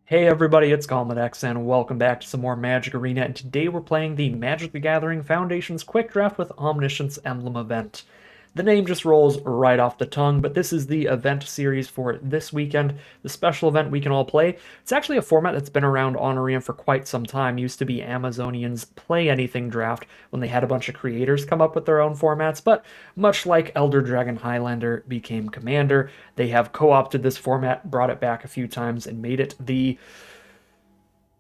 Hey everybody, it's X, and welcome back to some more Magic Arena, and today we're playing the Magic the Gathering Foundations Quick Draft with Omniscience Emblem event. The name just rolls right off the tongue, but this is the event series for this weekend, the special event we can all play. It's actually a format that's been around on Arena for quite some time. It used to be Amazonian's Play Anything draft when they had a bunch of creators come up with their own formats, but much like Elder Dragon Highlander became Commander, they have co-opted this format, brought it back a few times, and made it the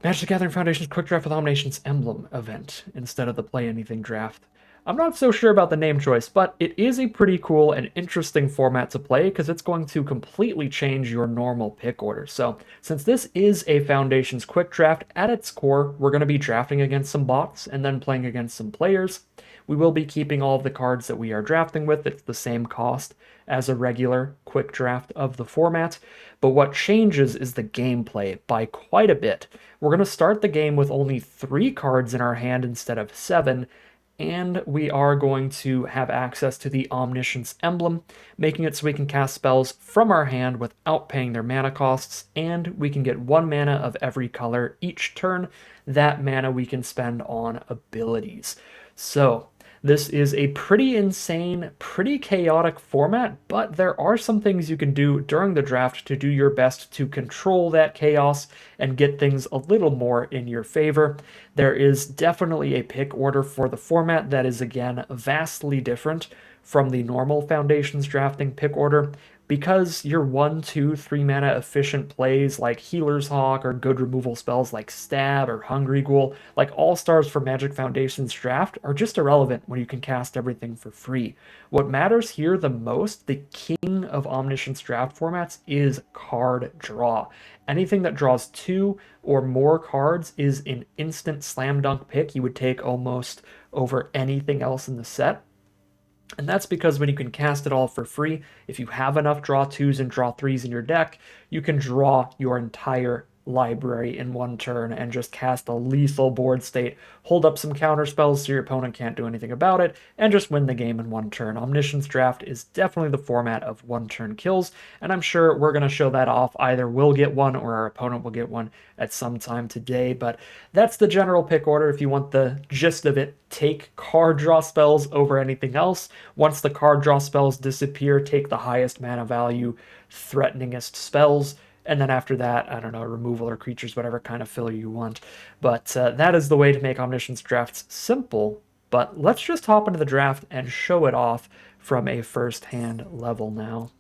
Magic the Gathering Foundation's Quick Draft with Omniscience Emblem event instead of the Play Anything draft. I'm not so sure about the name choice, but it is a pretty cool and interesting format to play because it's going to completely change your normal pick order. So, since this is a Foundations Quick Draft, at its core, we're going to be drafting against some bots and then playing against some players. We will be keeping all of the cards that we are drafting with. It's the same cost as a regular quick draft of the format. But what changes is the gameplay by quite a bit. We're going to start the game with only 3 cards in our hand instead of 7, and we are going to have access to the Omniscience Emblem, making it so we can cast spells from our hand without paying their mana costs, and we can get 1 mana of every color each turn. That mana we can spend on abilities. So, this is a pretty insane, pretty chaotic format, but there are some things you can do during the draft to do your best to control that chaos and get things a little more in your favor. There is definitely a pick order for the format that is, again, vastly different from the normal Foundations drafting pick order, because your 1, 2, 3 mana efficient plays like Healer's Hawk or good removal spells like Stab or Hungry Ghoul, like All-Stars for Magic Foundations Draft, are just irrelevant when you can cast everything for free. What matters here the most, the king of Omniscience Draft formats, is card draw. Anything that draws 2 or more cards is an instant slam dunk pick you would take almost over anything else in the set. And that's because when you can cast it all for free, if you have enough draw 2s and draw 3s in your deck, you can draw your entire library in one turn and just cast a lethal board state, hold up some counter spells so your opponent can't do anything about it, and just win the game in one turn. Omniscience Draft is definitely the format of one-turn kills, and I'm sure we're going to show that off. Either we'll get one or our opponent will get one at some time today, but that's the general pick order. If you want the gist of it, take card draw spells over anything else. Once the card draw spells disappear, take the highest mana value, threateningest spells, and then after that, I don't know, removal or creatures, whatever kind of filler you want. But that is the way to make Omniscience drafts simple. But let's just hop into the draft and show it off from a first-hand level now.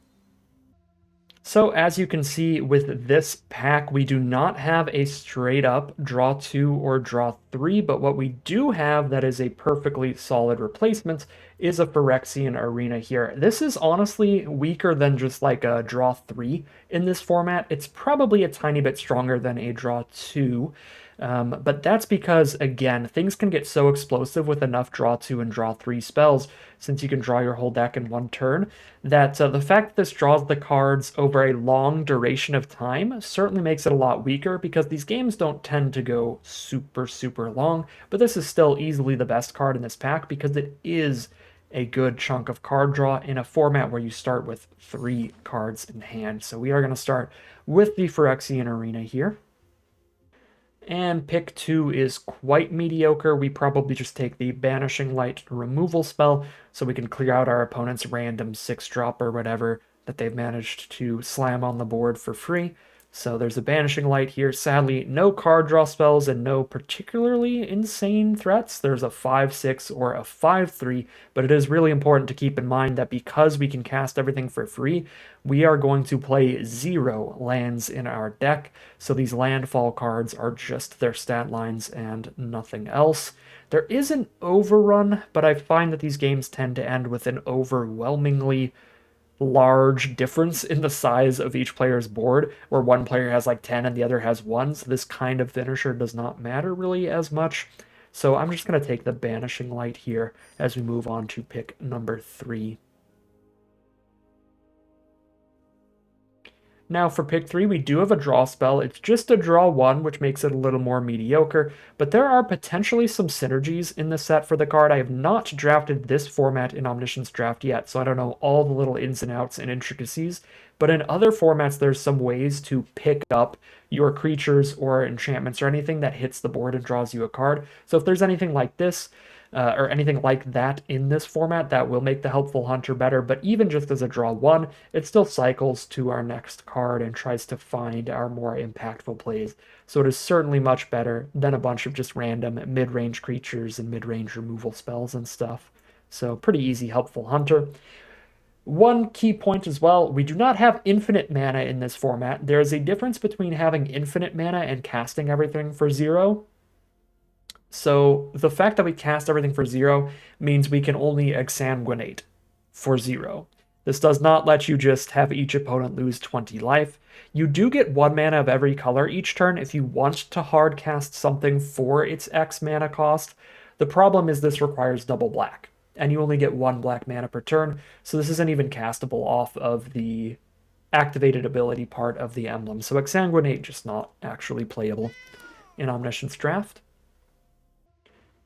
So as you can see with this pack, we do not have a straight up draw 2 or draw 3, but what we do have that is a perfectly solid replacement is a Phyrexian Arena here. This is honestly weaker than just like a draw 3 in this format. It's probably a tiny bit stronger than a draw 2. But that's because, again, things can get so explosive with enough draw 2 and draw 3 spells, since you can draw your whole deck in one turn, that the fact that this draws the cards over a long duration of time certainly makes it a lot weaker, because these games don't tend to go super, super long, but this is still easily the best card in this pack because it is a good chunk of card draw in a format where you start with 3 cards in hand. So we are going to start with the Phyrexian Arena here. And pick 2 is quite mediocre. We probably just take the Banishing Light removal spell so we can clear out our opponent's random 6-drop or whatever that they've managed to slam on the board for free. So there's a Banishing Light here. Sadly, no card draw spells and no particularly insane threats. There's a 5-6 or a 5-3, but it is really important to keep in mind that because we can cast everything for free, we are going to play 0 lands in our deck. So these landfall cards are just their stat lines and nothing else. There is an overrun, but I find that these games tend to end with an overwhelmingly large difference in the size of each player's board, where one player has like 10 and the other has 1, so this kind of finisher does not matter really as much. So I'm just going to take the Banishing Light here as we move on to pick number 3. Now for pick 3, we do have a draw spell. It's just a draw 1, which makes it a little more mediocre, but there are potentially some synergies in the set for the card. I have not drafted this format in Omniscience Draft yet, so I don't know all the little ins and outs and intricacies, but in other formats, there's some ways to pick up your creatures or enchantments or anything that hits the board and draws you a card. So if there's anything like this, or anything like that in this format, that will make the Helpful Hunter better. But even just as a draw 1, it still cycles to our next card and tries to find our more impactful plays. So it is certainly much better than a bunch of just random mid-range creatures and mid-range removal spells and stuff. So pretty easy Helpful Hunter. One key point as well, we do not have infinite mana in this format. There is a difference between having infinite mana and casting everything for 0. So the fact that we cast everything for 0 means we can only exsanguinate for 0. This does not let you just have each opponent lose 20 life. You do get 1 mana of every color each turn if you want to hard cast something for its X mana cost. The problem is this requires double black, and you only get 1 black mana per turn, so this isn't even castable off of the activated ability part of the emblem. So exsanguinate just not actually playable in Omniscience Draft.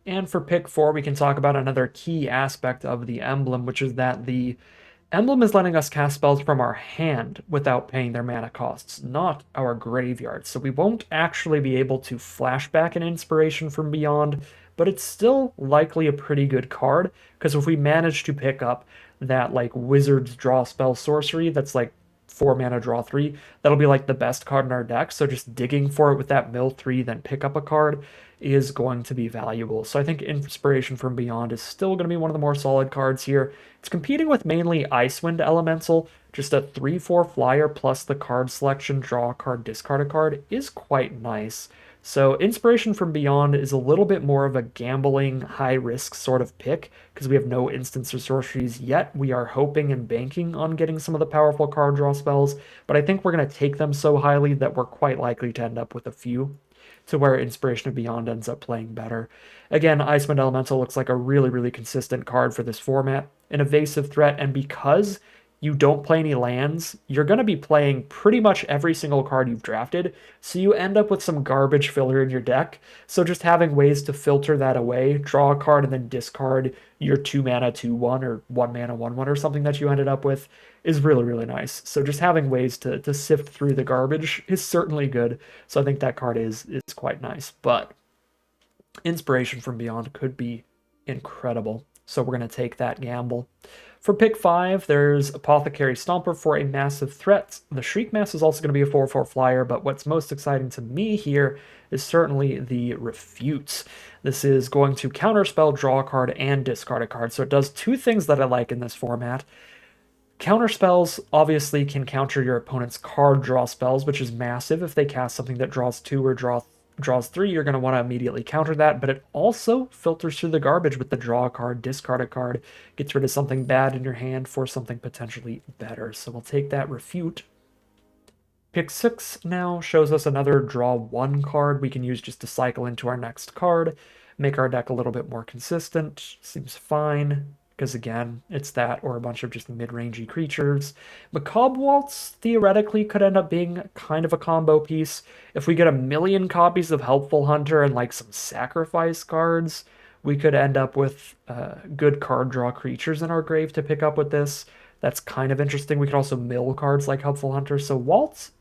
And for pick 4, we can talk about another key aspect of the emblem, which is that the emblem is letting us cast spells from our hand without paying their mana costs, not our graveyard. So we won't actually be able to flashback an Inspiration from Beyond, but it's still likely a pretty good card, because if we manage to pick up that like Wizard's Draw Spell Sorcery that's like 4 mana draw 3, that'll be like the best card in our deck. So just digging for it with that mill 3, then pick up a card is going to be valuable. So I think Inspiration from Beyond is still going to be one of the more solid cards here. It's competing with mainly Icewind Elemental. Just a 3/4 flyer plus the card selection, draw a card, discard a card is quite nice. So Inspiration from Beyond is a little bit more of a gambling, high-risk sort of pick, because we have no instants or sorceries yet. We are hoping and banking on getting some of the powerful card draw spells, but I think we're going to take them so highly that we're quite likely to end up with a few, to where Inspiration of Beyond ends up playing better. Again, Icewind Elemental looks like a really, really consistent card for this format. An evasive threat, and because you don't play any lands, you're going to be playing pretty much every single card you've drafted, so you end up with some garbage filler in your deck. So just having ways to filter that away, draw a card and then discard your 2 mana 2/1 or 1 mana 1/1 or something that you ended up with is really, really nice. So just having ways to sift through the garbage is certainly good. So I think that card is quite nice. But Inspiration from Beyond could be incredible. So we're going to take that gamble. For pick 5, there's Apothecary Stomper for a massive threat. The Shriek Mass is also going to be a 4/4 flyer, but what's most exciting to me here is certainly the Refute. This is going to counterspell, draw a card, and discard a card. So it does 2 things that I like in this format. Counterspells obviously can counter your opponent's card draw spells, which is massive. If they cast something that draws 2 or draws 3, you're going to want to immediately counter that, but it also filters through the garbage with the draw a card, discard a card, gets rid of something bad in your hand for something potentially better. So we'll take that Refute. Pick 6 now shows us another draw 1 card we can use just to cycle into our next card, make our deck a little bit more consistent. Seems fine, because again, it's that or a bunch of just mid-rangey creatures. Macabre Waltz theoretically could end up being kind of a combo piece. If we get a million copies of Helpful Hunter and like some sacrifice cards, we could end up with good card draw creatures in our grave to pick up with this. That's kind of interesting. We could also mill cards like Helpful Hunter. So Waltz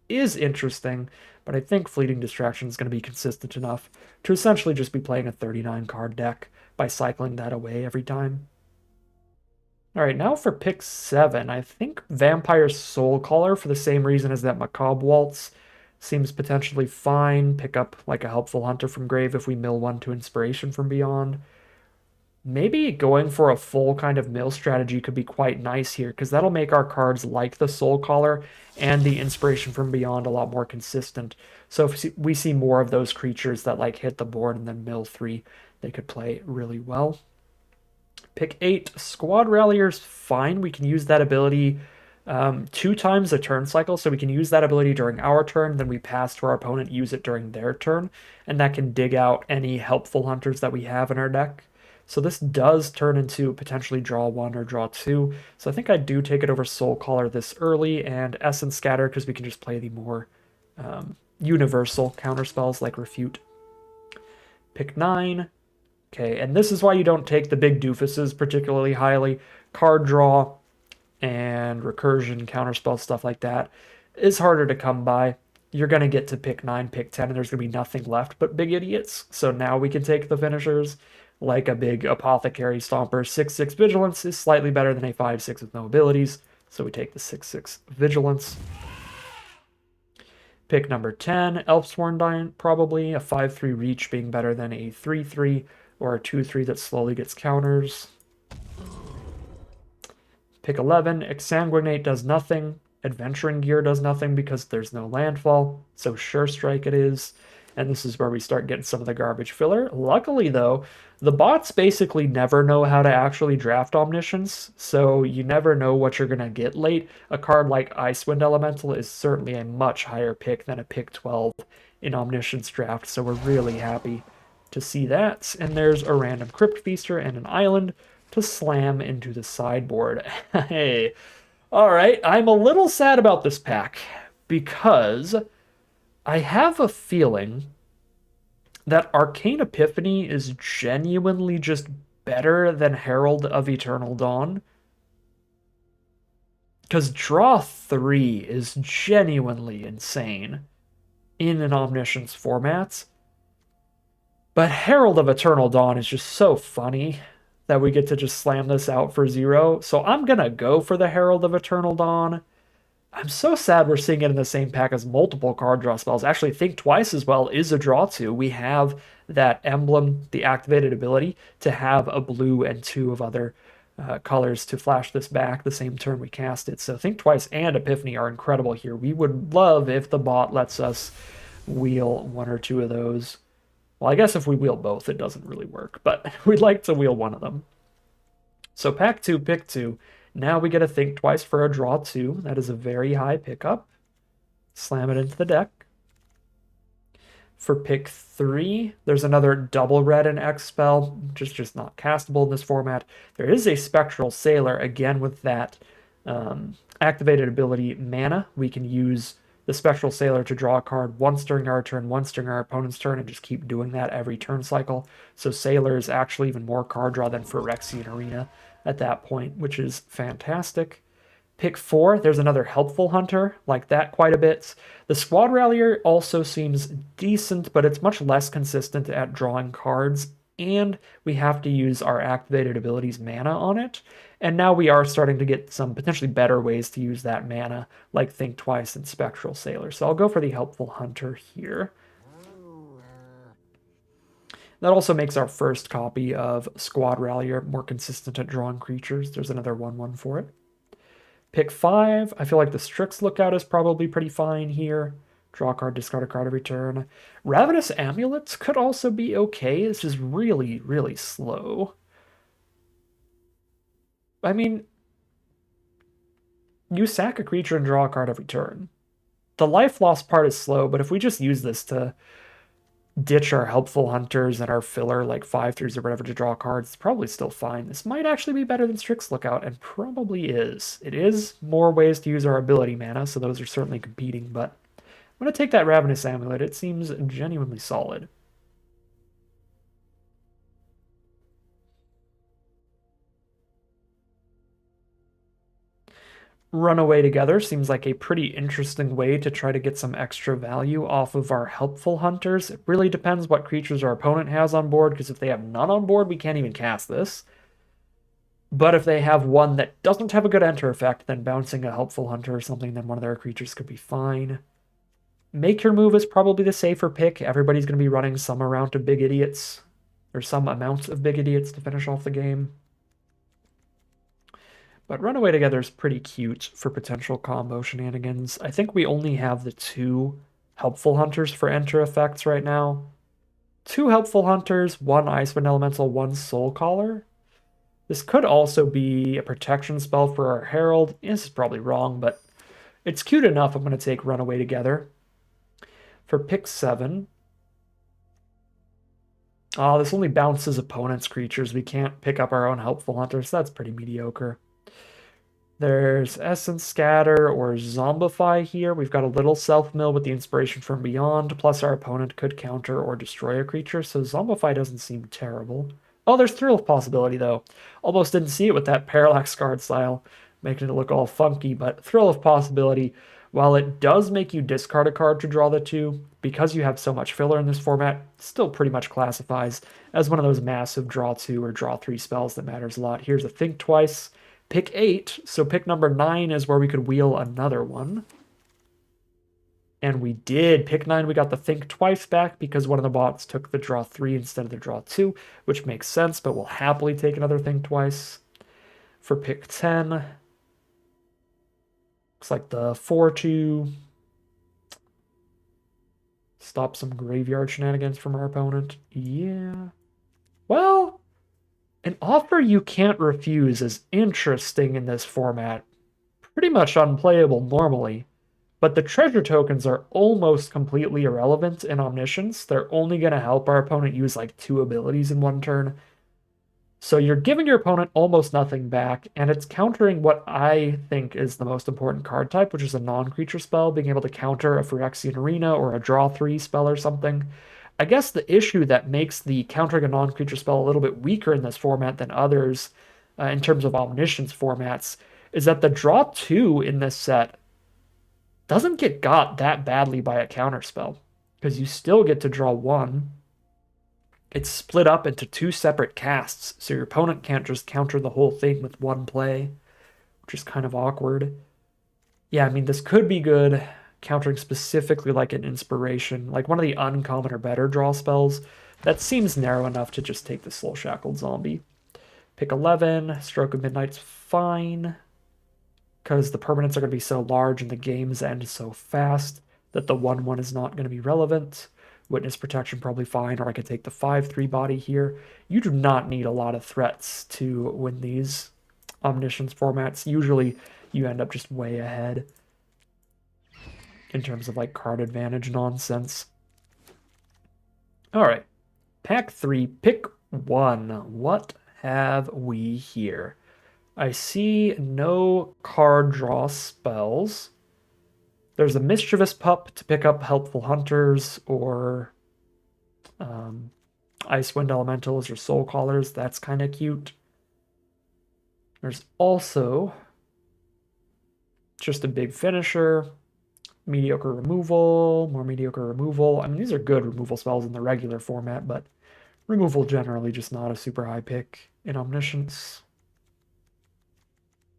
is interesting, but I think Fleeting Distraction is going to be consistent enough to essentially just be playing a 39 card deck by cycling that away every time. All right, now for pick 7, I think Vampire Soulcaller, for the same reason as that Macabre Waltz, seems potentially fine. Pick up like a Helpful Hunter from grave if we mill 1 to Inspiration from Beyond. Maybe going for a full kind of mill strategy could be quite nice here, because that'll make our cards like the Soulcaller and the Inspiration from Beyond a lot more consistent. So if we see more of those creatures that like hit the board and then mill 3, they could play really well. Pick 8, Squad Rallier's fine. We can use that ability 2 times a turn cycle, so we can use that ability during our turn, then we pass to our opponent, use it during their turn, and that can dig out any Helpful Hunters that we have in our deck. So this does turn into potentially draw 1 or draw 2. So I think I do take it over Soul Caller this early and Essence Scatter because we can just play the more universal counterspells like Refute. Pick 9. Okay, and this is why you don't take the big doofuses particularly highly. Card draw and recursion, counterspell, stuff like that is harder to come by. You're going to get to pick 9, pick 10, and there's going to be nothing left but big idiots. So now we can take the finishers, like a big Apothecary Stomper. 6/6 Vigilance is slightly better than a 5/6 with no abilities, so we take the 6/6 Vigilance. Pick number 10, Elfsworn, probably. A 5/3 Reach being better than a 3/3 or a 2/3 that slowly gets counters. Pick 11, Exsanguinate does nothing. Adventuring Gear does nothing because there's no landfall, so Sure Strike it is. And this is where we start getting some of the garbage filler. Luckily, though, the bots basically never know how to actually draft Omniscience, so you never know what you're going to get late. A card like Icewind Elemental is certainly a much higher pick than a pick 12 in Omniscience Draft, so we're really happy to see that. And there's a random Crypt Feaster and an island to slam into the sideboard. Hey, all right, I'm a little sad about this pack because I have a feeling that Arcane Epiphany is genuinely just better than Herald of Eternal Dawn. Because draw 3 is genuinely insane in an Omniscience format. But Herald of Eternal Dawn is just so funny that we get to just slam this out for 0. So I'm going to go for the Herald of Eternal Dawn. I'm so sad we're seeing it in the same pack as multiple card draw spells. Actually, Think Twice as well is a draw 2. We have that emblem, the activated ability, to have a blue and 2 of other colors to flash this back the same turn we cast it. So Think Twice and Epiphany are incredible here. We would love if the bot lets us wheel 1 or 2 of those. Well, I guess if we wheel both, it doesn't really work, but we'd like to wheel one of them. So pack 2, pick 2. Now we get to Think Twice for a draw 2. That is a very high pickup. Slam it into the deck. For pick 3, there's another double red and X spell, just not castable in this format. There is a Spectral Sailor, again with that activated ability Mana. We can use the Spectral Sailor to draw a card once during our turn, once during our opponent's turn, and just keep doing that every turn cycle. So Sailor is actually even more card draw than Phyrexian Arena at that point, which is fantastic. Pick 4, there's another Helpful Hunter, like that quite a bit. The Squad Rallier also seems decent, but it's much less consistent at drawing cards, and we have to use our activated abilities mana on it. And now we are starting to get some potentially better ways to use that mana, like Think Twice and Spectral Sailor. So I'll go for the Helpful Hunter here. That also makes our first copy of Squad Rallier more consistent at drawing creatures. There's another 1/1 for it. Pick 5. I feel like the Strix Lookout is probably pretty fine here. Draw a card, discard a card every turn. Ravenous Amulets could also be okay. It's just really, really slow. I mean, you sack a creature and draw a card every turn. The life loss part is slow, but if we just use this to ditch our Helpful Hunters and our filler, like 5/3s or whatever, to draw cards, it's probably still fine. This might actually be better than Strix Lookout, and probably is. It is more ways to use our ability mana, so those are certainly competing, but I'm going to take that Ravenous Amulet. It seems genuinely solid. Runaway Together seems like a pretty interesting way to try to get some extra value off of our Helpful Hunters. It really depends what creatures our opponent has on board, because if they have none on board, we can't even cast this. But if they have one that doesn't have a good enter effect, then bouncing a Helpful Hunter or something, then one of their creatures could be fine. Make Your Move is probably the safer pick. Everybody's going to be running some amount of Big Idiots, or some amount of Big Idiots to finish off the game. But Runaway Together is pretty cute for potential combo shenanigans. I think we only have the 2 Helpful Hunters for enter effects right now. 2 Helpful Hunters, 1 Icewind Elemental, 1 Soul Caller. This could also be a protection spell for our Herald. This is probably wrong, but it's cute enough. I'm going to take Runaway Together. For pick 7, Oh, this only bounces opponents' creatures. We can't pick up our own helpful hunters. That's pretty mediocre. There's Essence Scatter or Zombify here. We've got a little self-mill with the Inspiration from Beyond, plus our opponent could counter or destroy a creature, so Zombify doesn't seem terrible. Oh, there's Thrill of Possibility, though. Almost didn't see it with that Parallax card style, making it look all funky, but Thrill of Possibility, while it does make you discard a card to draw the two, because you have so much filler in this format, still pretty much classifies as one of those massive draw 2 or draw 3 spells that matters a lot. Here's a Think Twice. Pick 8, so pick number 9 is where we could wheel another one. And we did. Pick 9, we got the Think Twice back because one of the bots took the draw 3 instead of the draw 2, which makes sense, but we'll happily take another Think Twice. For pick 10, looks like the 4-2. Stop some graveyard shenanigans from our opponent. Yeah. Well, an offer you can't refuse is interesting in this format. Pretty much unplayable normally, but the treasure tokens are almost completely irrelevant in Omniscience. They're only going to help our opponent use like 2 abilities in one turn. So you're giving your opponent almost nothing back, and it's countering what I think is the most important card type, which is a non-creature spell, being able to counter a Phyrexian Arena or a draw 3 spell or something. I guess the issue that makes the countering a non-creature spell a little bit weaker in this format than others, in terms of Omniscience formats, is that the draw 2 in this set doesn't get got that badly by a counter spell, because you still get to draw 1. It's split up into 2 separate casts, so your opponent can't just counter the whole thing with one play, which is kind of awkward. Yeah, I mean, this could be good, countering specifically like an inspiration, like one of the uncommon or better draw spells. That seems narrow enough to just take the Soul Shackled Zombie. Pick 11, Stroke of Midnight's fine, because the permanents are going to be so large and the games end so fast that the 1/1 is not going to be relevant. Witness Protection probably fine, or I could take the 5/3 body here. You do not need a lot of threats to win these Omniscience formats. Usually you end up just way ahead in terms of like card advantage nonsense. All right, pack 3, pick 1. What have we here? I see no card draw spells. There's a Mischievous Pup to pick up Helpful Hunters or Icewind Elementals or Soul Callers. That's kind of cute. There's also just a big finisher, mediocre removal, more mediocre removal. I mean, these are good removal spells in the regular format, but removal generally just not a super high pick in Omniscience.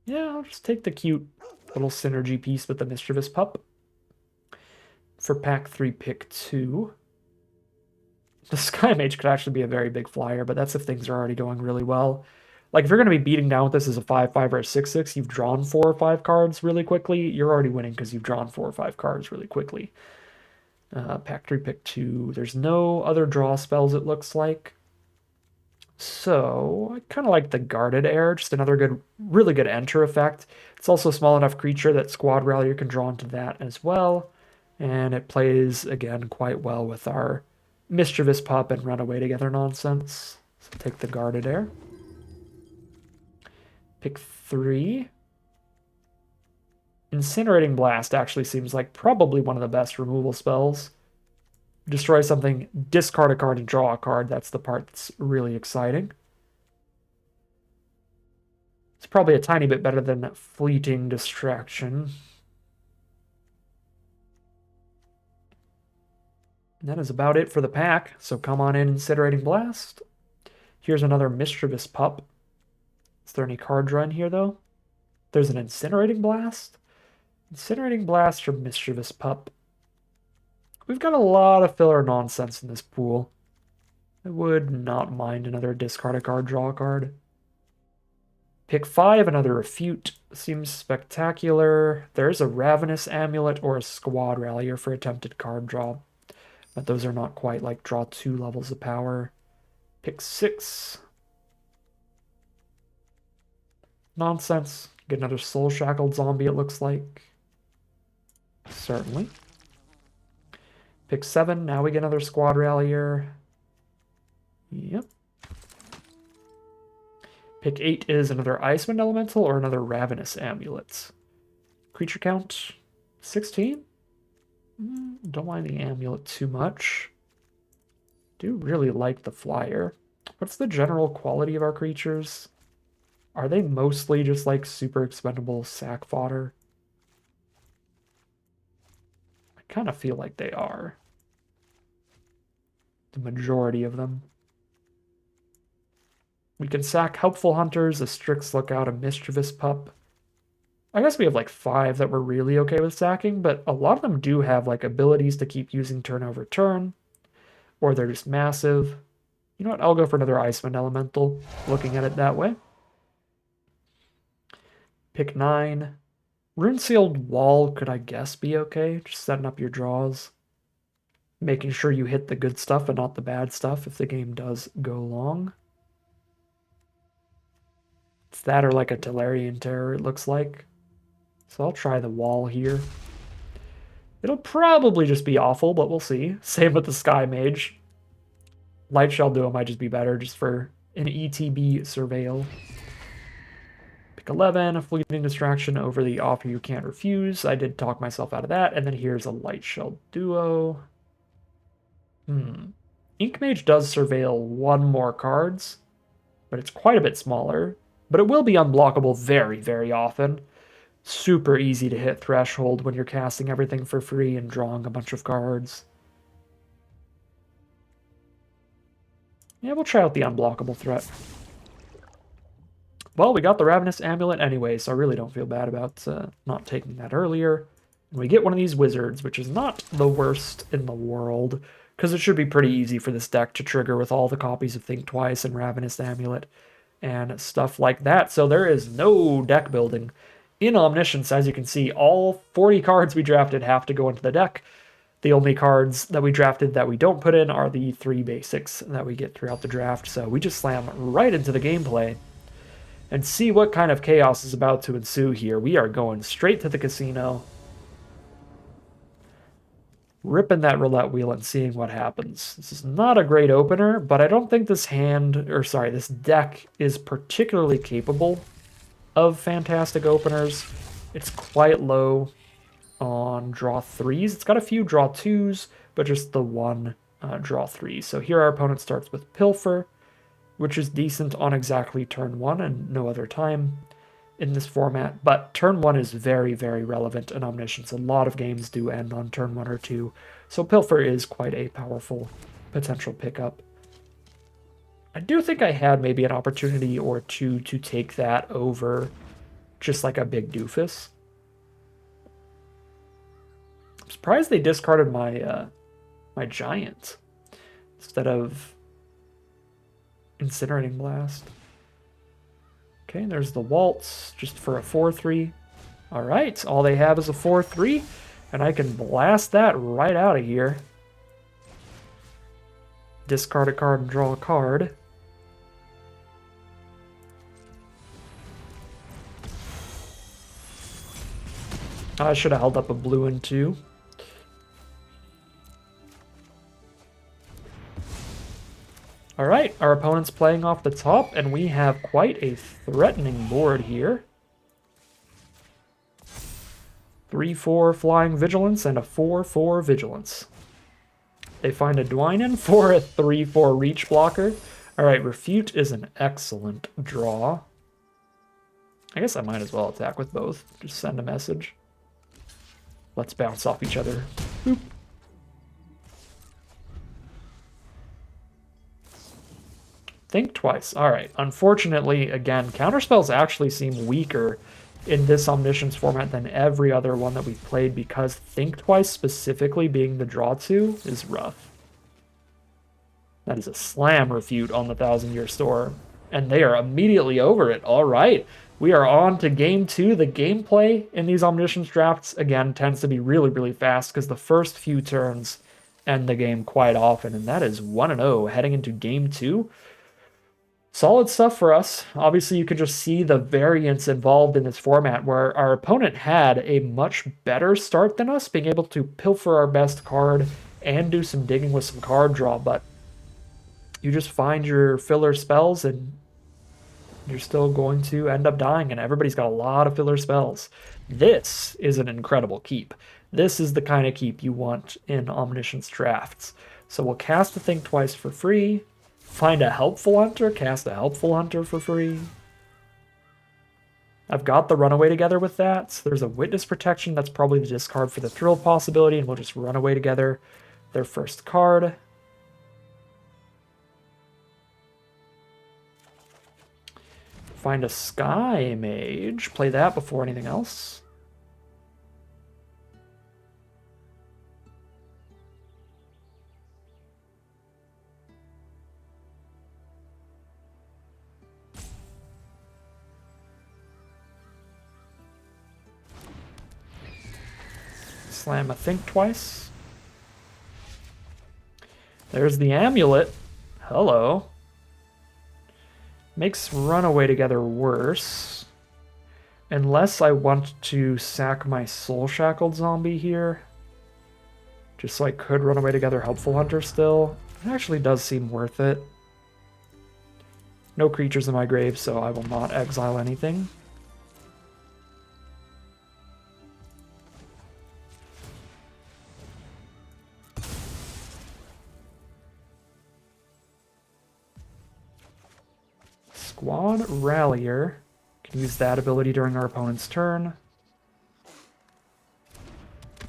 Yeah, I'll just take the cute little synergy piece with the Mischievous Pup. For pack 3, pick 2. The Sky Mage could actually be a very big flyer, but that's if things are already going really well. Like, if you're going to be beating down with this as a 5/5 or a 6/6, you've drawn 4 or 5 cards really quickly, you're already winning because you've drawn 4 or 5 cards really quickly. Pack 3, pick 2. There's no other draw spells, it looks like. So, I kind of like the Guarded Air, just another good, really good enter effect. It's also a small enough creature that Squad Rallier can draw into that as well. And it plays, again, quite well with our Mischievous Pup and Runaway Together nonsense. So take the Guarded Air. Pick 3. Incinerating Blast actually seems like probably one of the best removal spells. Destroy something, discard a card, and draw a card. That's the part that's really exciting. It's probably a tiny bit better than Fleeting Distraction. And that is about it for the pack, so come on in, Incinerating Blast. Here's another Mischievous Pup. Is there any card draw in here, though? There's an Incinerating Blast? Incinerating Blast or Mischievous Pup? We've got a lot of filler nonsense in this pool. I would not mind another discard a card, draw a card. Pick 5, another Refute. Seems spectacular. There's a Ravenous Amulet or a Squad Rallier for attempted card draw. But those are not quite like draw 2 levels of power. Pick 6. Nonsense. Get another Soul Shackled Zombie, it looks like. Certainly. Pick 7. Now we get another Squad Rallier. Yep. Pick 8 is another Icewind Elemental or another Ravenous Amulet. Creature count 16? Don't mind the amulet too much. Do really like the flyer. What's the general quality of our creatures? Are they mostly just like super expendable sack fodder? I kind of feel like they are. The majority of them. We can sack Helpful Hunters, a Strix Lookout, a Mischievous Pup. I guess we have like 5 that we're really okay with sacking, but a lot of them do have like abilities to keep using turn over turn, or they're just massive. You know what? I'll go for another Icewind Elemental, looking at it that way. Pick 9. Rune-Sealed Wall could, I guess, be okay. Just setting up your draws. Making sure you hit the good stuff and not the bad stuff if the game does go long. It's that or like a Tolarian Terror, it looks like. So I'll try the wall here. It'll probably just be awful, but we'll see. Same with the Sky Mage. Light Shell Duo might just be better just for an ETB Surveil. Pick 11, a Fleeting Distraction over the Offer You Can't Refuse. I did talk myself out of that. And then here's a Light Shell Duo. Ink Mage does surveil 1 more cards, but it's quite a bit smaller. But it will be unblockable very, very often. Super easy to hit Threshold when you're casting everything for free and drawing a bunch of cards. Yeah, we'll try out the unblockable threat. Well, we got the Ravenous Amulet anyway, so I really don't feel bad about not taking that earlier. And we get one of these wizards, which is not the worst in the world, because it should be pretty easy for this deck to trigger with all the copies of Think Twice and Ravenous Amulet and stuff like that. So there is no deck building. In Omniscience, as you can see, all 40 cards we drafted have to go into the deck. The only cards that we drafted that we don't put in are the 3 basics that we get throughout the draft. So we just slam right into the gameplay and see what kind of chaos is about to ensue here. We are going straight to the casino, ripping that roulette wheel and seeing what happens. This is not a great opener, but I don't think this this deck is particularly capable of fantastic openers. It's quite low on draw 3s. It's got a few draw 2s, but just the one draw 3. So here our opponent starts with Pilfer, which is decent on exactly turn 1 and no other time in this format. But turn 1 is very, very relevant in Omniscience. A lot of games do end on turn 1 or 2. So Pilfer is quite a powerful potential pickup. I do think I had maybe an opportunity or 2 to take that over just like a big doofus. I'm surprised they discarded my my giant instead of Incinerating Blast. Okay, there's the Waltz just for a 4-3. All right, all they have is a 4-3, and I can blast that right out of here. Discard a card and draw a card. I should have held up a blue and 2. All right, our opponent's playing off the top, and we have quite a threatening board here. 3-4 Flying Vigilance and a 4-4 Vigilance. They find a Dwynen for a 3-4 Reach blocker. All right, Refute is an excellent draw. I guess I might as well attack with both. Just send a message. Let's bounce off each other. Boop. Think Twice. All right. Unfortunately, again, counterspells actually seem weaker in this Omniscience format than every other one that we've played because Think Twice specifically being the draw 2 is rough. That is a slam refute on the 1,000-Year Storm, and they are immediately over it. All right. We are on to game 2. The gameplay in these Omniscience drafts, again, tends to be really, really fast because the first few turns end the game quite often, and that is 1-0 heading into game 2. Solid stuff for us. Obviously, you can just see the variance involved in this format where our opponent had a much better start than us, being able to pilfer our best card and do some digging with some card draw, but you just find your filler spells and you're still going to end up dying, and everybody's got a lot of filler spells. This is an incredible keep. This is the kind of keep you want in Omniscience Drafts. So we'll cast a Think Twice for free, find a Helpful Hunter, cast a Helpful Hunter for free. I've got the Runaway Together with that, so there's a Witness Protection, that's probably the discard for the Thrill possibility, and we'll just run away together their first card. Find a Sky Mage, play that before anything else. Slam a Think Twice. There's the Amulet. Hello. Makes Runaway Together worse. Unless I want to sack my Soul Shackled zombie here. Just so I could run away together Helpful Hunter still. It actually does seem worth it. No creatures in my grave, so I will not exile anything. Squad Rallier. Can use that ability during our opponent's turn.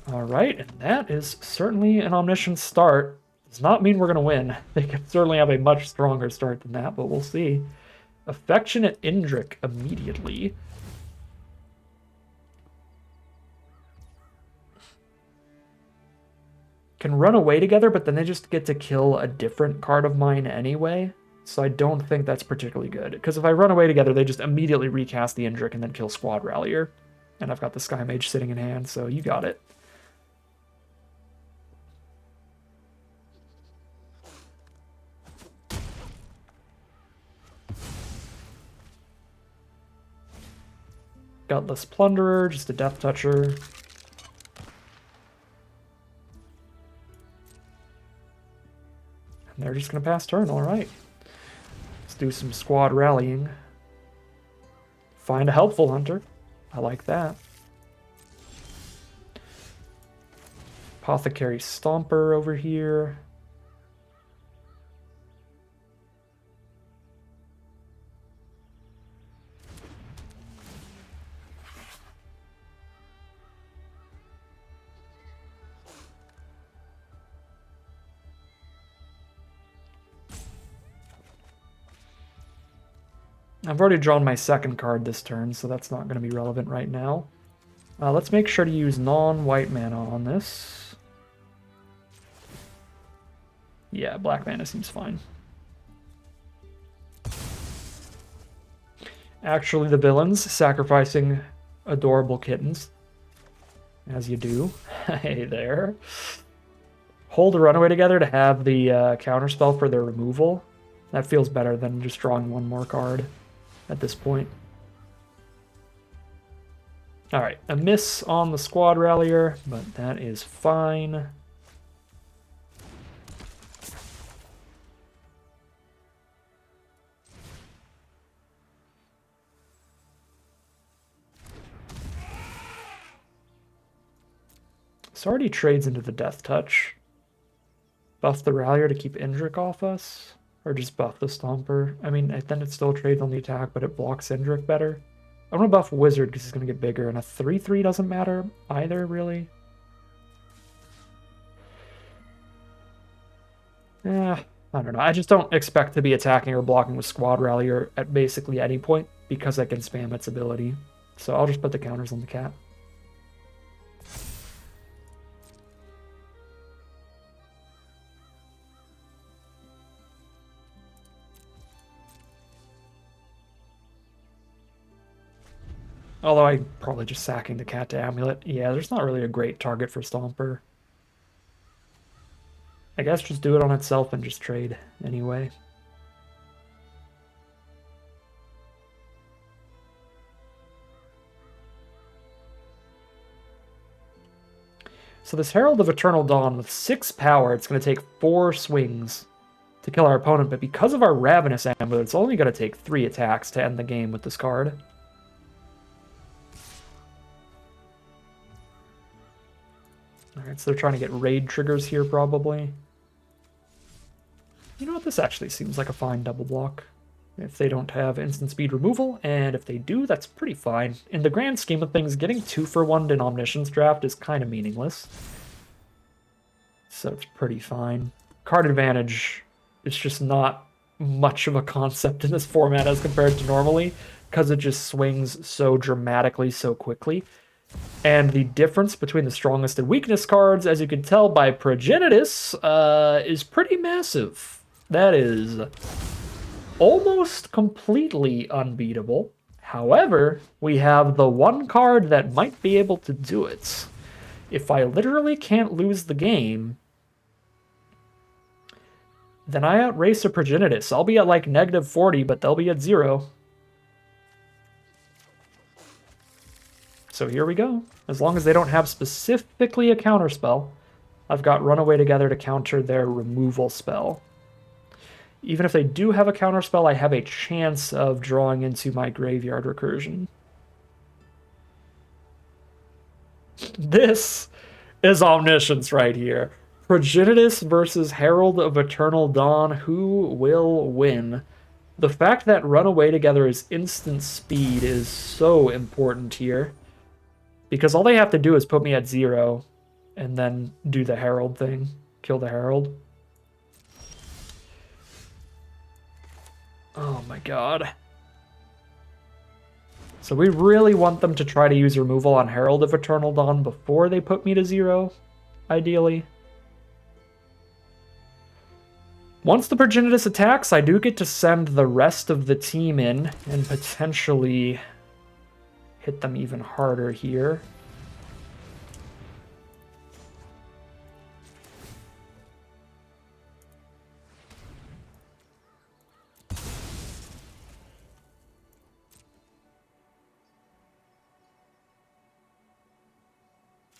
Alright, and that is certainly an Omniscience start. Does not mean we're going to win. They could certainly have a much stronger start than that, but we'll see. Affectionate Indrik immediately. Can run away together, but then they just get to kill a different card of mine anyway. So I don't think that's particularly good. Because if I run away together, they just immediately recast the Indrik and then kill Squad Rallier. And I've got the Sky Mage sitting in hand, so you got it. Gutless Plunderer, just a Death Toucher. And they're just going to pass turn, alright. Let's do some squad rallying. Find a Helpful Hunter. I like that. Apothecary Stomper over here. I've already drawn my second card this turn, so that's not going to be relevant right now. Let's make sure to use non-white mana on this. Yeah, black mana seems fine. Actually, the villains sacrificing adorable kittens. As you do. Hey there. Hold a runaway together to have the counterspell for their removal. That feels better than just drawing one more card at this point. Alright, a miss on the Squad Rallier, but that is fine. This already trades into the Death Touch. Buff the Rallier to keep Indrik off us. Or just buff the Stomper. I mean, then it still trades on the attack, but it blocks Indrik better. I'm going to buff Wizard because he's going to get bigger, and a 3/3 doesn't matter either, really. I don't know. I just don't expect to be attacking or blocking with Squad Rallier at basically any point because I can spam its ability. So I'll just put the counters on the cat. Although I'm probably just sacking the cat to Amulet. Yeah, there's not really a great target for Stomper. I guess just do it on itself and just trade anyway. So this Herald of Eternal Dawn with 6 power, it's going to take 4 swings to kill our opponent, but because of our Ravenous Amulet, it's only going to take 3 attacks to end the game with this card. Alright, so they're trying to get raid triggers here, probably. You know what, this actually seems like a fine double block. If they don't have instant speed removal, and if they do, that's pretty fine. In the grand scheme of things, getting 2-for-1 in Omniscience Draft is kind of meaningless. So it's pretty fine. Card advantage is just not much of a concept in this format as compared to normally, because it just swings so dramatically so quickly. And the difference between the strongest and weakness cards, as you can tell by Progenitus, is pretty massive. That is almost completely unbeatable. However, we have the one card that might be able to do it. If I literally can't lose the game, then I outrace a Progenitus. I'll be at like -40, but they'll be at 0. So here we go. As long as they don't have specifically a counterspell, I've got Runaway Together to counter their removal spell. Even if they do have a counterspell, I have a chance of drawing into my Graveyard Recursion. This is Omniscience right here. Progenitus versus Herald of Eternal Dawn. Who will win? The fact that Runaway Together is instant speed is so important here. Because all they have to do is put me at 0 and then do the Herald thing. Kill the Herald. Oh my god. So we really want them to try to use removal on Herald of Eternal Dawn before they put me to 0, ideally. Once the Progenitus attacks, I do get to send the rest of the team in and potentially hit them even harder here.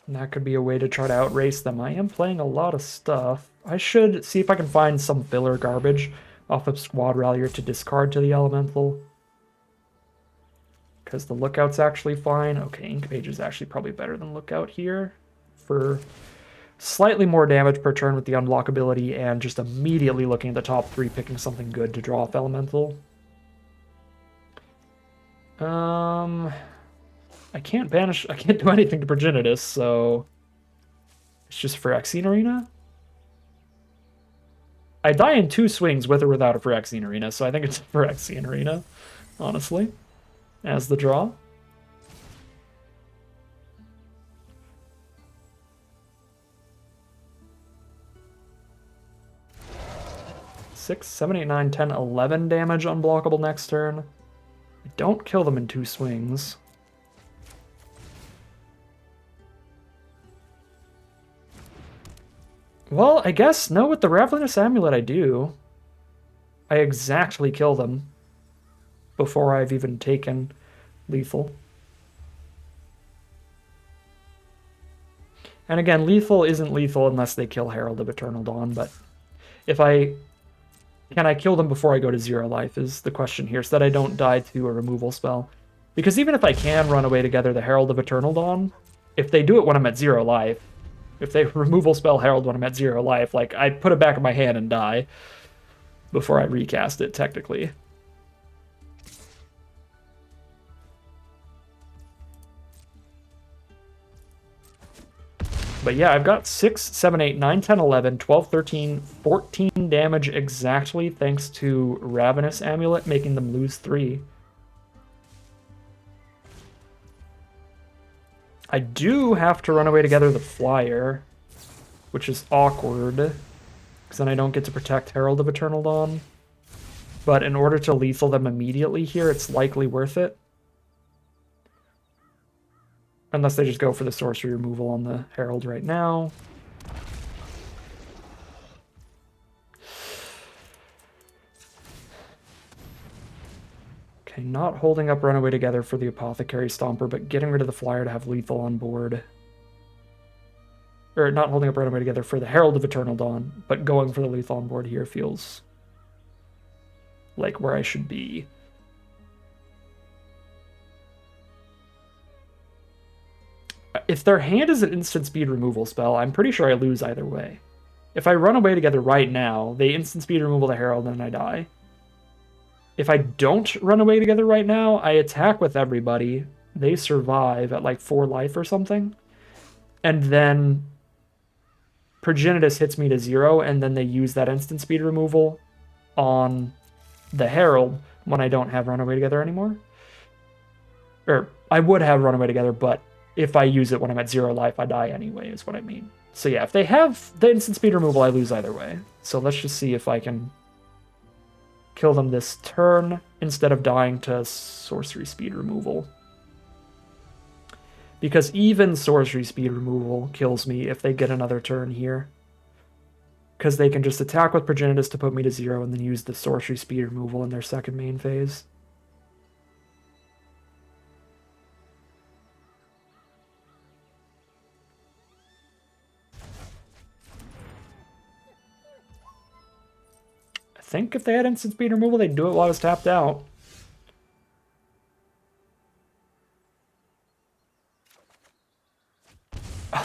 And that could be a way to try to outrace them. I am playing a lot of stuff. I should see if I can find some filler garbage off of Squad Rallier to discard to the Elemental. Because the Lookout's actually fine. Okay, Ink Mage is actually probably better than Lookout here for slightly more damage per turn with the unblockability and just immediately looking at the top 3, picking something good to draw off Elemental. I can't banish, I can't do anything to Progenitus, so it's just Phyrexian Arena? I die in 2 swings with or without a Phyrexian Arena, so I think it's a Phyrexian Arena, honestly, as the draw. Six, 7, 8, 9, 10, 11 damage unblockable next turn. I don't kill them in 2 swings. Well, I guess, no, with the Ravenous Amulet I do. I exactly kill them before I've even taken lethal. And again, lethal isn't lethal unless they kill Herald of Eternal Dawn, but if can I kill them before I go to 0 life is the question here, so that I don't die to a removal spell. Because even if I can run away together the Herald of Eternal Dawn, if they do it when I'm at 0 life, if they removal spell Herald when I'm at 0 life, like, I put it back in my hand and die before I recast it, technically. But yeah, I've got 6, 7, 8, 9, 10, 11, 12, 13, 14 damage exactly thanks to Ravenous Amulet, making them lose 3. I do have to run away together the Flyer, which is awkward, because then I don't get to protect Herald of Eternal Dawn. But in order to lethal them immediately here, it's likely worth it. Unless they just go for the sorcery removal on the Herald right now. Okay, not holding up Runaway Together for the Apothecary Stomper, but getting rid of the Flyer to have lethal on board. Or not holding up Runaway Together for the Herald of Eternal Dawn, but going for the lethal on board here feels like where I should be. If their hand is an instant speed removal spell, I'm pretty sure I lose either way. If I run away together right now, they instant speed removal the Herald and I die. If I don't run away together right now, I attack with everybody. They survive at like 4 life or something. And then Progenitus hits me to 0, and then they use that instant speed removal on the Herald when I don't have Runaway Together anymore. Or I would have Runaway Together, but if I use it when I'm at 0 life, I die anyway, is what I mean. So yeah, if they have the instant speed removal, I lose either way. So let's just see if I can kill them this turn instead of dying to sorcery speed removal. Because even sorcery speed removal kills me if they get another turn here. Because they can just attack with Progenitus to put me to 0 and then use the sorcery speed removal in their second main phase. I think if they had instant speed removal, they'd do it while I was tapped out.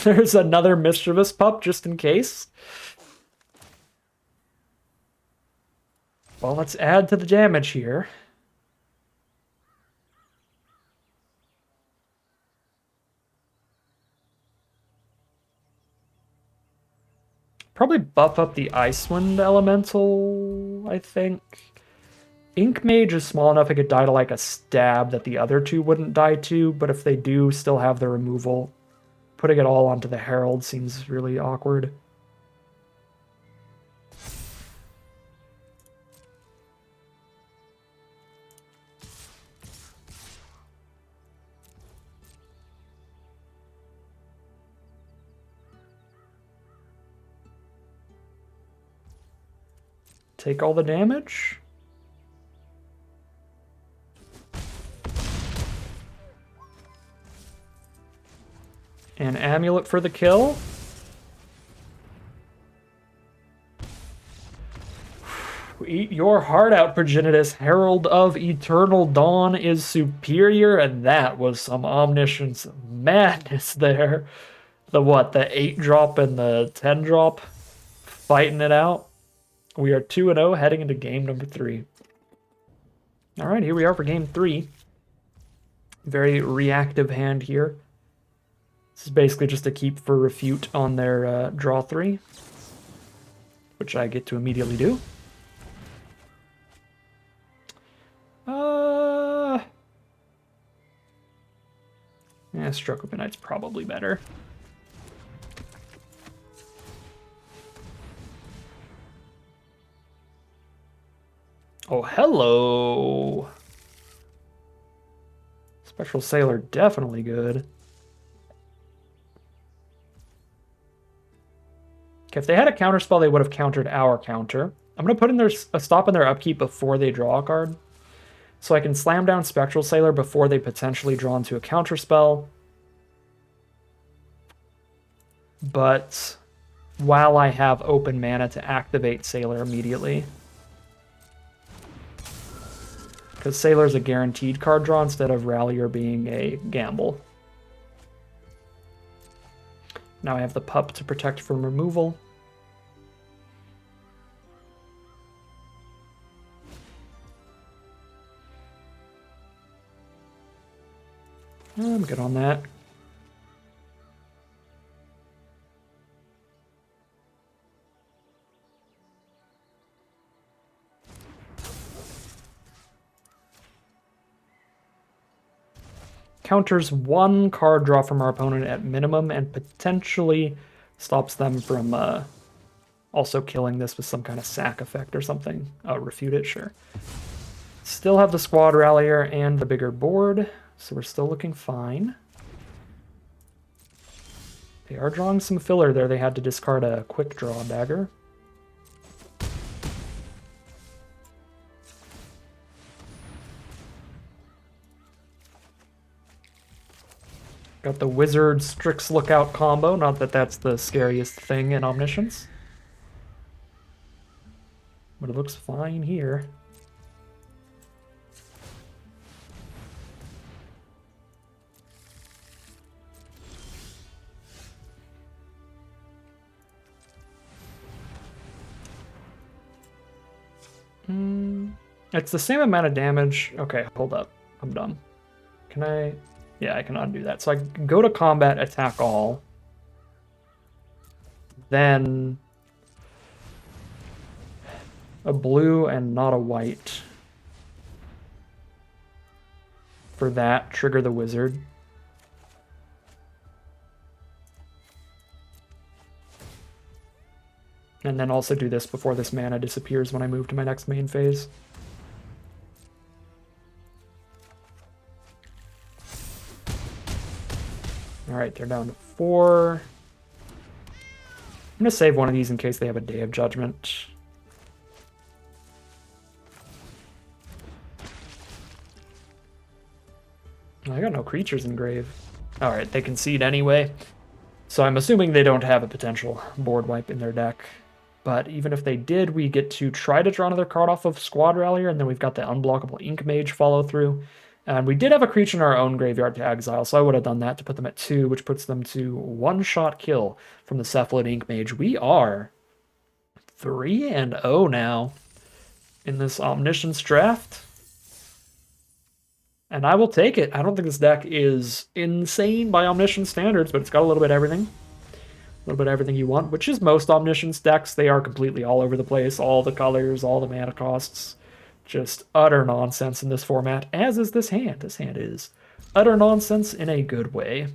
There's another Mischievous Pup, just in case. Well, let's add to the damage here. Probably buff up the Icewind Elemental, I think. Ink Mage is small enough it could die to like a stab that the other two wouldn't die to, but if they do still have the removal, putting it all onto the Herald seems really awkward. Take all the damage. And Amulet for the kill. Eat your heart out, Progenitus. Herald of Eternal Dawn is superior, and that was some Omniscience madness there. The what? The 8-drop and the 10-drop? Fighting it out. We are 2-0 heading into game number 3. Alright, here we are for game 3. Very reactive hand here. This is basically just a keep for refute on their draw 3, which I get to immediately do. Yeah, Stroke of Midnight's probably better. Oh, hello! Spectral Sailor, definitely good. Okay, if they had a counter spell, they would have countered our counter. I'm going to put in a stop in their upkeep before they draw a card. So I can slam down Spectral Sailor before they potentially draw into a counter spell. But while I have open mana to activate Sailor immediately. Because Sailor's a guaranteed card draw instead of Rallier being a gamble. Now I have the Pup to protect from removal. I'm good on that. Counters 1 card draw from our opponent at minimum and potentially stops them from also killing this with some kind of sack effect or something. Refute it, sure. Still have the Squad Rallier and the bigger board, so we're still looking fine. They are drawing some filler there. They had to discard a quick draw dagger. Got the Wizard Strix Lookout combo, not that that's the scariest thing in Omniscience. But it looks fine here. It's the same amount of damage. Okay, hold up. I'm dumb. Can I? Yeah, I can undo that. So I go to combat, attack all. Then a blue and not a white. For that, trigger the wizard. And then also do this before this mana disappears when I move to my next main phase. Alright, they're down to 4. I'm going to save one of these in case they have a Day of Judgment. I got no creatures in grave. Alright, they concede anyway. So I'm assuming they don't have a potential board wipe in their deck. But even if they did, we get to try to draw another card off of Squad Rallier, and then we've got the unblockable Ink Mage follow through. And we did have a creature in our own graveyard to exile, so I would have done that to put them at 2, which puts them to one-shot kill from the Cephalid Ink Mage. We are 3-0 now in this Omniscience Draft. And I will take it. I don't think this deck is insane by Omniscience standards, but it's got a little bit of everything. A little bit of everything you want, which is most Omniscience decks. They are completely all over the place. All the colors, all the mana costs. Just utter nonsense in this format, as is this hand. This hand is utter nonsense in a good way.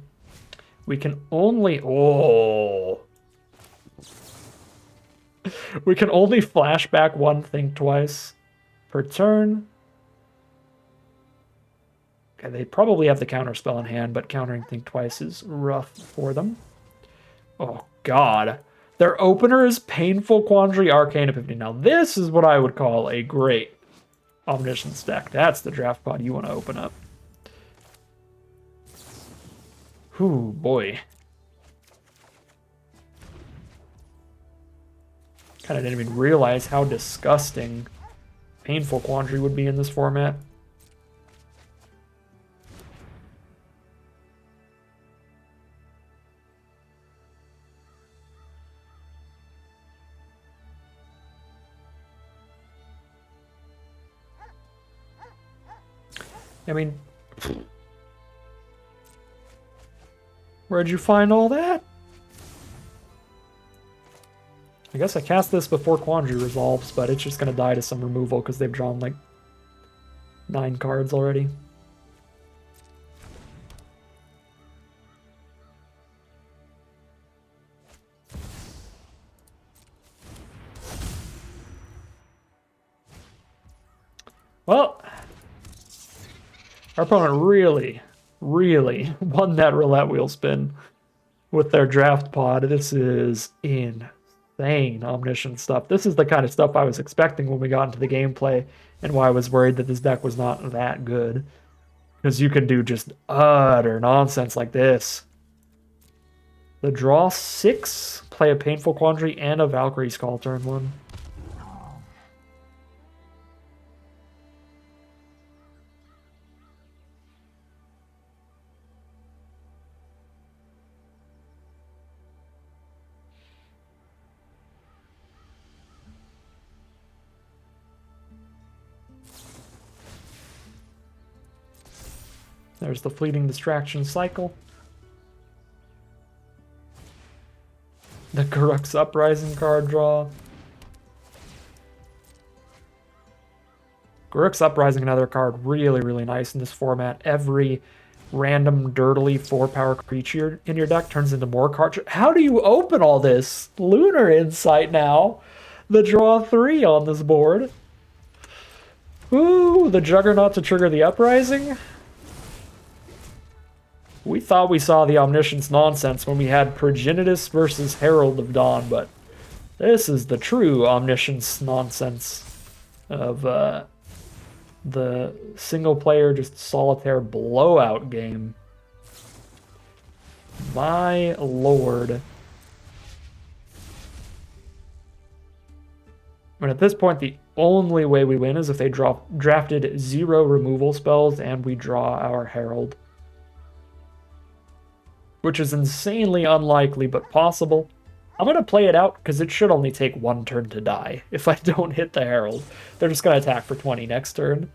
We can only... Oh! We can only flashback one, think twice per turn. Okay, they probably have the counter spell in hand, but countering think twice is rough for them. Oh, God. Their opener is Painful Quandary, Arcane Epiphany. Now, this is what I would call a great Omniscience deck. That's the draft pod you want to open up. Whew, boy. Kind of didn't even realize how disgusting Painful Quandary would be in this format. I mean, where'd you find all that? I guess I cast this before Quandary resolves, but it's just going to die to some removal because they've drawn like 9 cards already. Well, our opponent really won that roulette wheel spin with their draft pod. This is insane Omniscience stuff. This is the kind of stuff I was expecting when we got into the gameplay, and why I was worried that this deck was not that good. Because you can do just utter nonsense like this. The draw 6, play a Painful Quandary and a Valkyrie Skull turn 1. There's the Fleeting Distraction cycle. The Garruk's Uprising card draw. Garruk's Uprising, another card really nice in this format. Every random dirtily 4-power creature in your deck turns into more cards. How do you open all this? Lunar Insight now. The draw 3 on this board. Ooh, the Juggernaut to trigger the Uprising. We thought we saw the Omniscience nonsense when we had Progenitus versus Herald of Dawn, but this is the true Omniscience nonsense of the single-player, just solitaire blowout game. My lord. And at this point, the only way we win is if they drafted 0 removal spells and we draw our Herald. Which is insanely unlikely, but possible. I'm going to play it out because it should only take one turn to die if I don't hit the Herald. They're just going to attack for 20 next turn.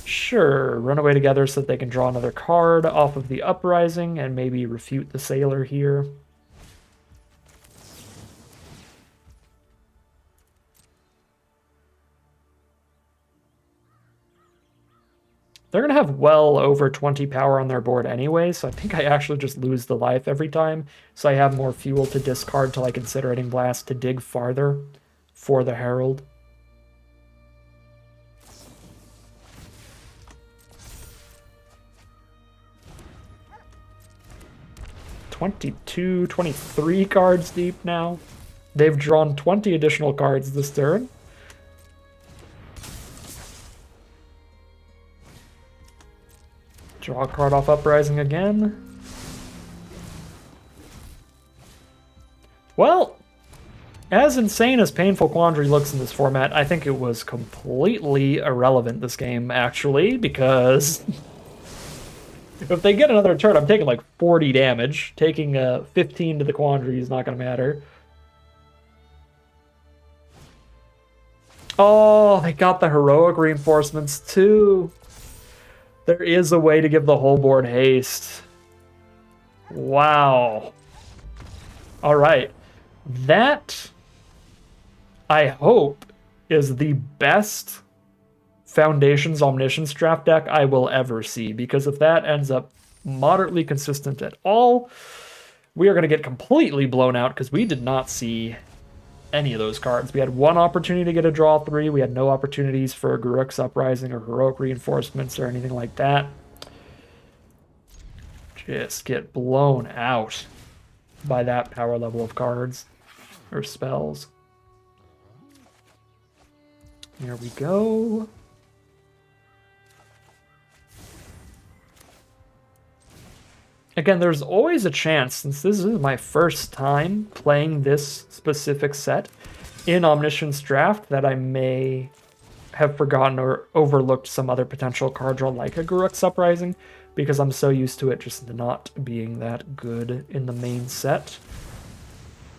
Sure, run away together so that they can draw another card off of the Uprising and maybe refute the Sailor here. They're going to have well over 20 power on their board anyway, so I think I actually just lose the life every time. So I have more fuel to discard till I Considerating Blast to dig farther for the Herald. (22, 23 cards deep now. They've drawn 20 additional cards this turn. Draw a card off Uprising again. Well, as insane as Painful Quandary looks in this format, I think it was completely irrelevant this game, actually, because if they get another turn, I'm taking like 40 damage. Taking 15 to the Quandary is not going to matter. Oh, they got the Heroic Reinforcements too. There is a way to give the whole board haste. Wow. All right. That, I hope, is the best Foundations Omniscience Draft deck I will ever see, because if that ends up moderately consistent at all, we are going to get completely blown out because we did not see any of those cards. We had one opportunity to get a draw 3. We had no opportunities for Garruk's Uprising or Heroic Reinforcements or anything like that. Just get blown out by that power level of cards or spells. Here we go. Again, there's always a chance, since this is my first time playing this specific set in Omniscience Draft, that I may have forgotten or overlooked some other potential card draw like a Garruk's Uprising, because I'm so used to it just not being that good in the main set.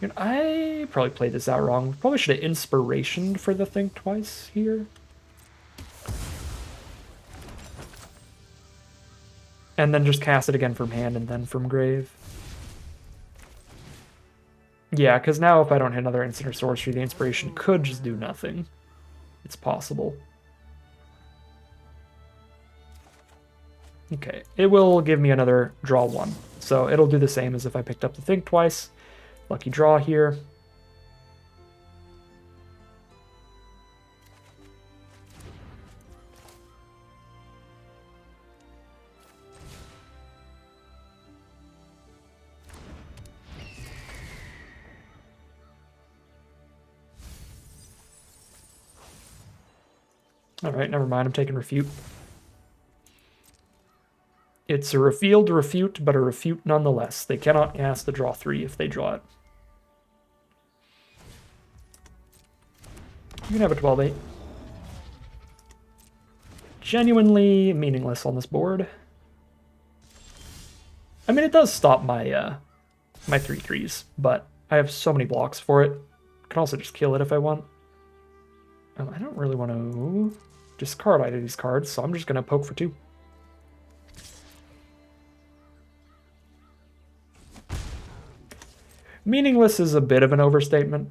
You know, I probably played this out wrong. Probably should have Inspiration for the Think Twice here. And then just cast it again from hand and then from grave. Yeah, because now if I don't hit another instant or sorcery, the Inspiration could just do nothing. It's possible. Okay, it will give me another draw 1. So it'll do the same as if I picked up the Think Twice. Lucky draw here. Alright, never mind, I'm taking Refute. It's a revealed refute, but a refute nonetheless. They cannot cast the draw 3 if they draw it. You can have a 12-8. Genuinely meaningless on this board. I mean, it does stop my my 3/3s, but I have so many blocks for it. I can also just kill it if I want. I don't really want to discard either of these cards, so I'm just going to poke for 2. Meaningless is a bit of an overstatement.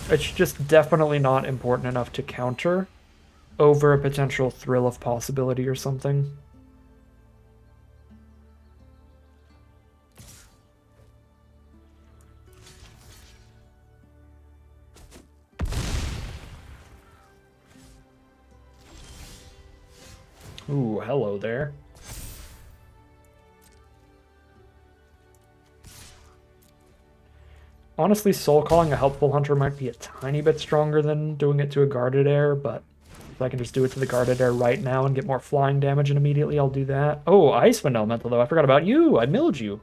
It's just definitely not important enough to counter over a potential Thrill of Possibility or something. Ooh, hello there. Honestly, Soul Calling a Helpful Hunter might be a tiny bit stronger than doing it to a Guarded Air, but if I can just do it to the Guarded Air right now and get more flying damage and immediately, I'll do that. Oh, Icewind Elemental, though. I forgot about you. I milled you.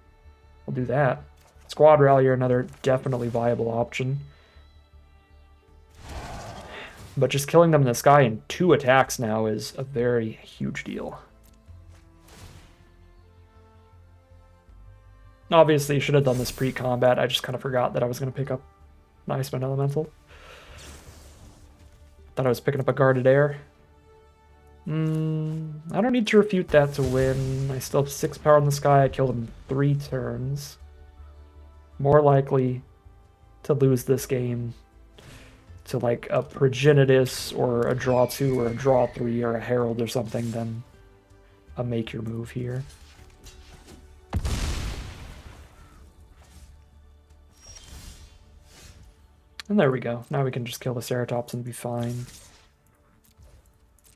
I'll do that. Squad Rallier, another definitely viable option. But just killing them in the sky in 2 attacks now is a very huge deal. Obviously, you should have done this pre-combat. I just kind of forgot that I was going to pick up an Icewind Elemental. Thought I was picking up a Guarded Air. I don't need to refute that to win. I still have 6 power in the sky. I killed him 3 turns. More likely to lose this game to like a Progenitus or a draw 2 or a draw 3 or a Herald or something than a make your move here. And there we go. Now we can just kill the Ceratops and be fine.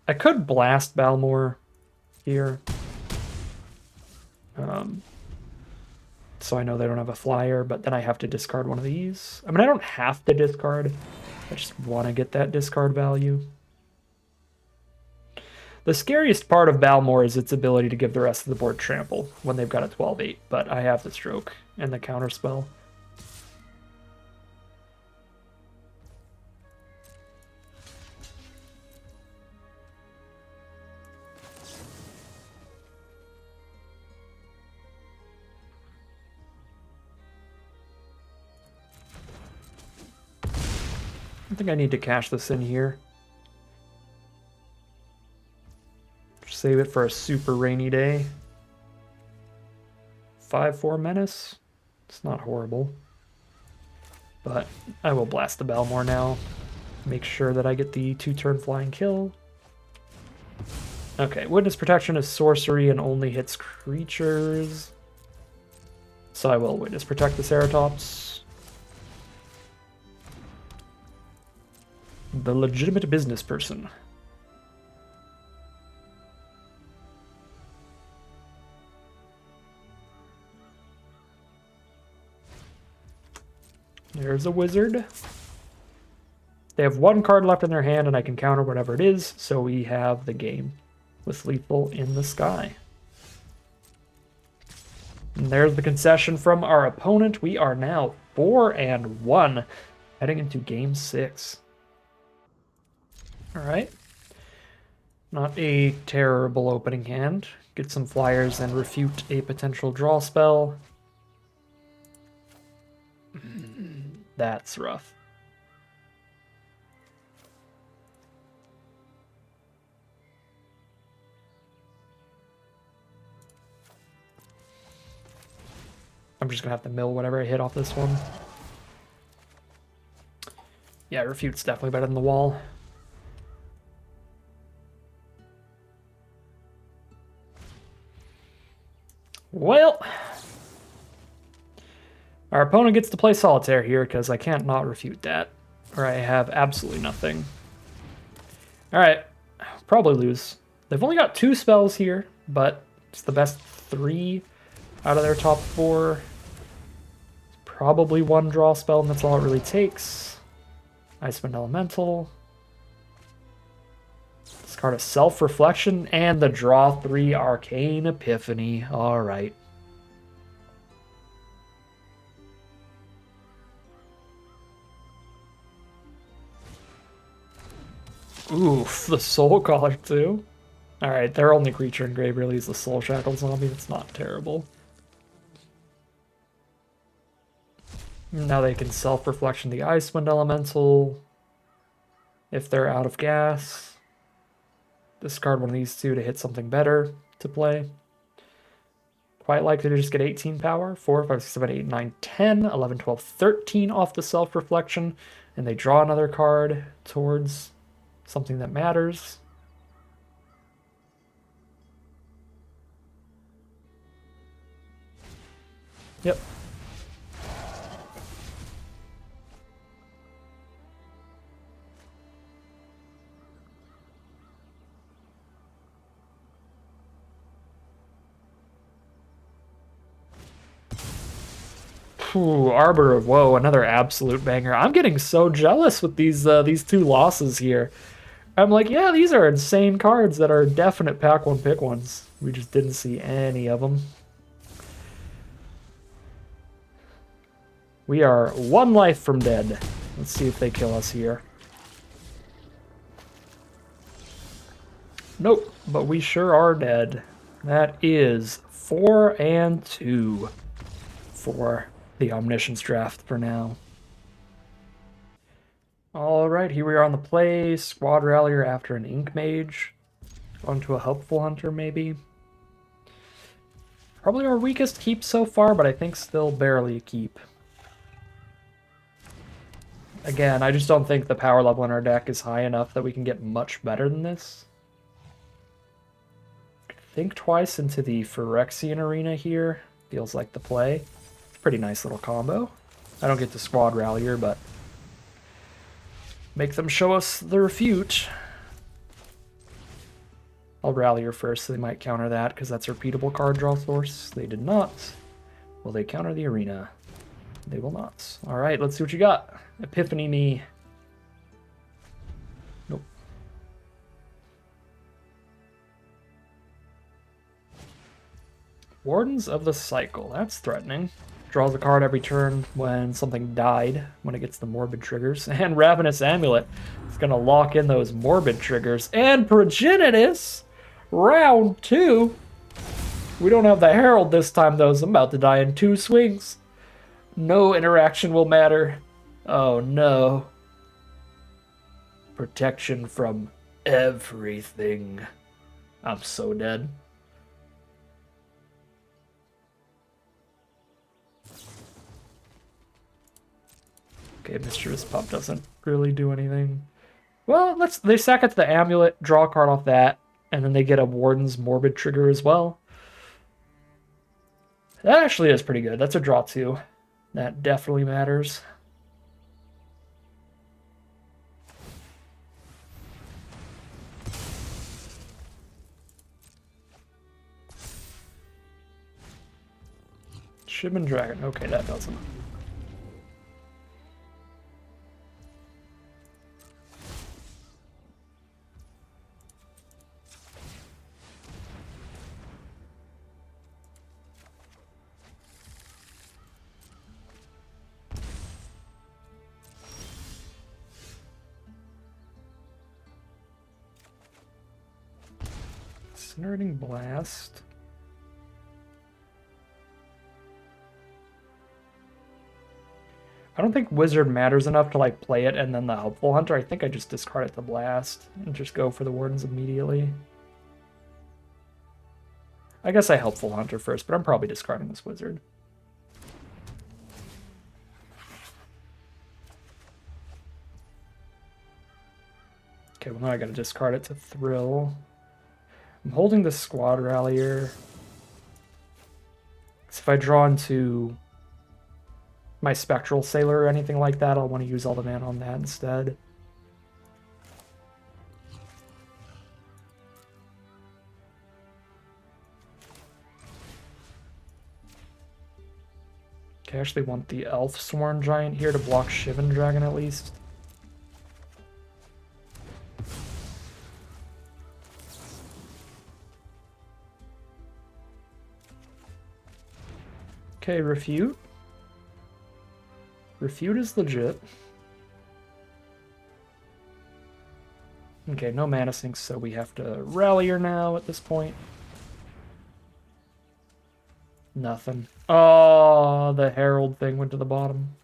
I could blast Balmor here. So I know they don't have a flyer, but then I have to discard one of these. I mean, I don't have to discard. I just want to get that discard value. The scariest part of Balmor is its ability to give the rest of the board trample when they've got a 12-8, but I have the stroke and the counterspell. I think I need to cash this in here. Save it for a super rainy day. 5-4 Menace. It's not horrible. But I will blast the Balmor now. Make sure that I get the 2-turn flying kill. Okay, Witness Protection is sorcery and only hits creatures. So I will Witness Protect the Ceratops. The legitimate business person. There's a wizard. They have 1 card left in their hand and I can counter whatever it is, so we have the game with lethal in the sky. And there's the concession from our opponent. We are now 4-1 heading into game 6. All right. Not a terrible opening hand. Get some flyers and refute a potential draw spell. That's rough. I'm just gonna have to mill whatever I hit off this one. Yeah, refute's definitely better than the wall. Well, our opponent gets to play solitaire here because I can't not refute that, or I have absolutely nothing. All right, probably lose. They've only got 2 spells here, but it's the best 3 out of their top 4. Probably 1 draw spell, and that's all it really takes. Icewind Elemental. Discard a Self-Reflection and the draw 3 Arcane Epiphany. All right. Oof, the Soul Caller too. All right, their only creature in grave really is the Soul Shackle Zombie. That's not terrible. Now they can Self-Reflection the Icewind Elemental if they're out of gas. Discard one of these 2 to hit something better to play. Quite likely to just get 18 power. 4, 5, 6, 7, 8, 9, 10, 11, 12, 13 off the Self-Reflection. And they draw another card towards something that matters. Yep. Ooh, Arbor of Woe, another absolute banger. I'm getting so jealous with these 2 losses here. I'm like, yeah, these are insane cards that are definite pack 1 pick ones. We just didn't see any of them. We are 1 life from dead. Let's see if they kill us here. Nope, but we sure are dead. That is 4-2. for the Omniscience Draft for now. Alright, here we are on the play. Squad Rallier after an Ink Mage. Onto a Helpful Hunter, maybe. Probably our weakest keep so far, but I think still barely a keep. Again, I just don't think the power level in our deck is high enough that we can get much better than this. Think twice into the Phyrexian Arena here. Feels like the play. It's a pretty nice little combo. I don't get the Squad Rallier, but make them show us the refute. I'll Rallier first, so they might counter that, because that's a repeatable card draw source. They did not. Will they counter the Arena? They will not. Alright, let's see what you got. Epiphany me. Nope. Wardens of the Cycle. That's threatening. Draws a card every turn when something died, when it gets the morbid triggers. And Ravenous Amulet is going to lock in those morbid triggers. And Progenitus! Round 2! We don't have the Herald this time, though, so I'm about to die in 2 swings. No interaction will matter. Oh no. Protection from everything. I'm so dead. Okay, Mischievous Pup doesn't really do anything. Well, they sack it to the Amulet, draw a card off that, and then they get a Warden's Morbid trigger as well. That actually is pretty good. That's a draw 2. That definitely matters. Shivan Dragon. Okay, that doesn't. Incinerating Blast. I don't think Wizard matters enough to like play it and then the Helpful Hunter. I think I just discard it to Blast and just go for the Wardens immediately. I guess I Helpful Hunter first, but I'm probably discarding this Wizard. Okay, well now I gotta discard it to Thrill. I'm holding the Squad Rallier. So if I draw into my Spectral Sailor or anything like that, I'll want to use all the mana on that instead. Okay, I actually want the Elf Sworn Giant here to block Shivan Dragon at least. Okay, Refute. Refute is legit. Okay, no mana sinks, so we have to Rallier now at this point. Nothing. Oh, the Herald thing went to the bottom.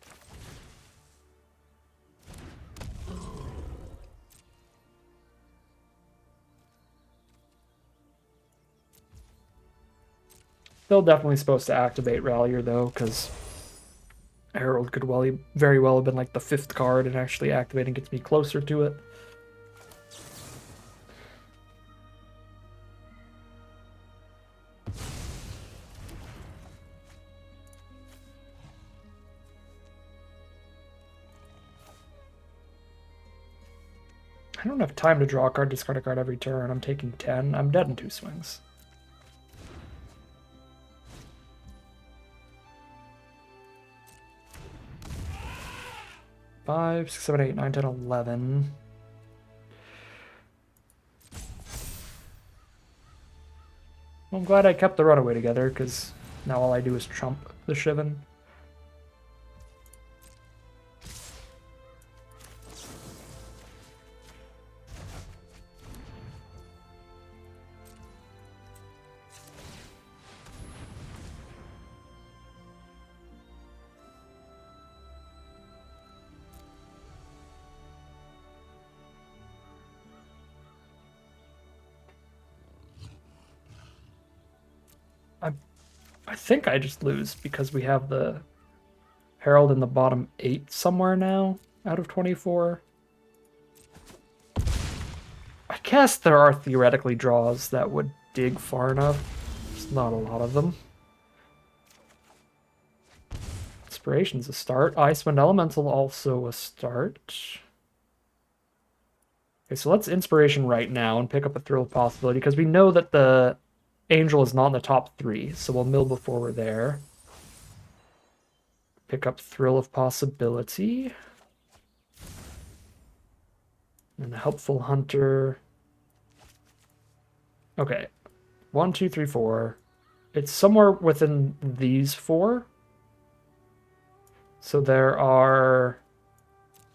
They're definitely supposed to activate Rallier, though, because Herald could very well have been like the 5th card, and actually activating gets me closer to it. I don't have time to draw a card, discard a card every turn. I'm taking 10. I'm dead in 2 swings. 5, 6, 7, 8, 9, 10, 11. Well, I'm glad I kept the Runaway together, because now all I do is trump the Shivan. I think I just lose because we have the Herald in the bottom 8 somewhere now out of 24. I guess there are theoretically draws that would dig far enough. There's not a lot of them. Inspiration's a start. Icewind Elemental also a start. Okay, so let's Inspiration right now and pick up a Thrill of Possibility because we know that the Angel is not in the top 3, so we'll mill before we're there. Pick up Thrill of Possibility. And the Helpful Hunter. Okay. 1, 2, 3, 4. It's somewhere within these 4. So there are,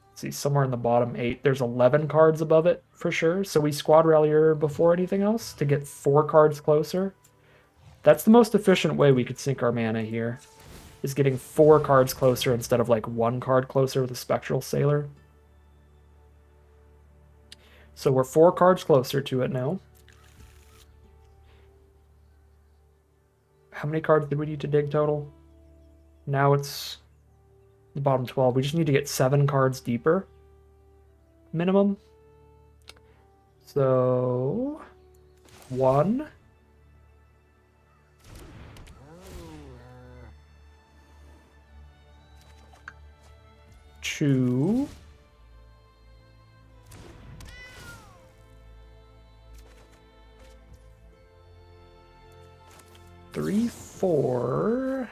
let's see, somewhere in the bottom 8. There's 11 cards above it for sure. So we Squad Rallier before anything else to get 4 cards closer. That's the most efficient way we could sink our mana here, is getting 4 cards closer instead of like 1 card closer with a Spectral Sailor. So we're 4 cards closer to it now. How many cards did we need to dig total? Now it's the bottom 12. We just need to get 7 cards deeper. Minimum. So 1. 2. 3, 4.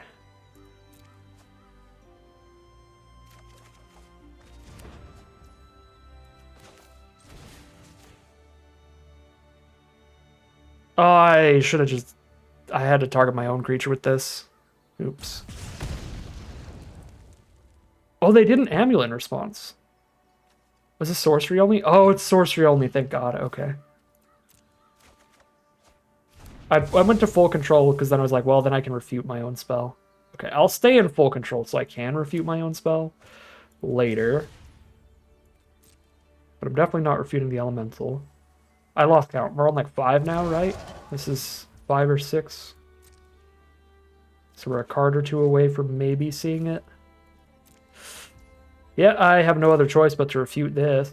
I should have just... I had to target my own creature with this. Oops. Oh, they didn't Amulet in response. Was this sorcery only? Oh, it's sorcery only, thank God. Okay. I went to full control because then I was like, well, then I can refute my own spell. Okay, I'll stay in full control so I can refute my own spell later. But I'm definitely not refuting the elemental. I lost count. We're on like 5 now, right? This is 5 or 6. So we're a card or 2 away from maybe seeing it. Yeah, I have no other choice but to refute this.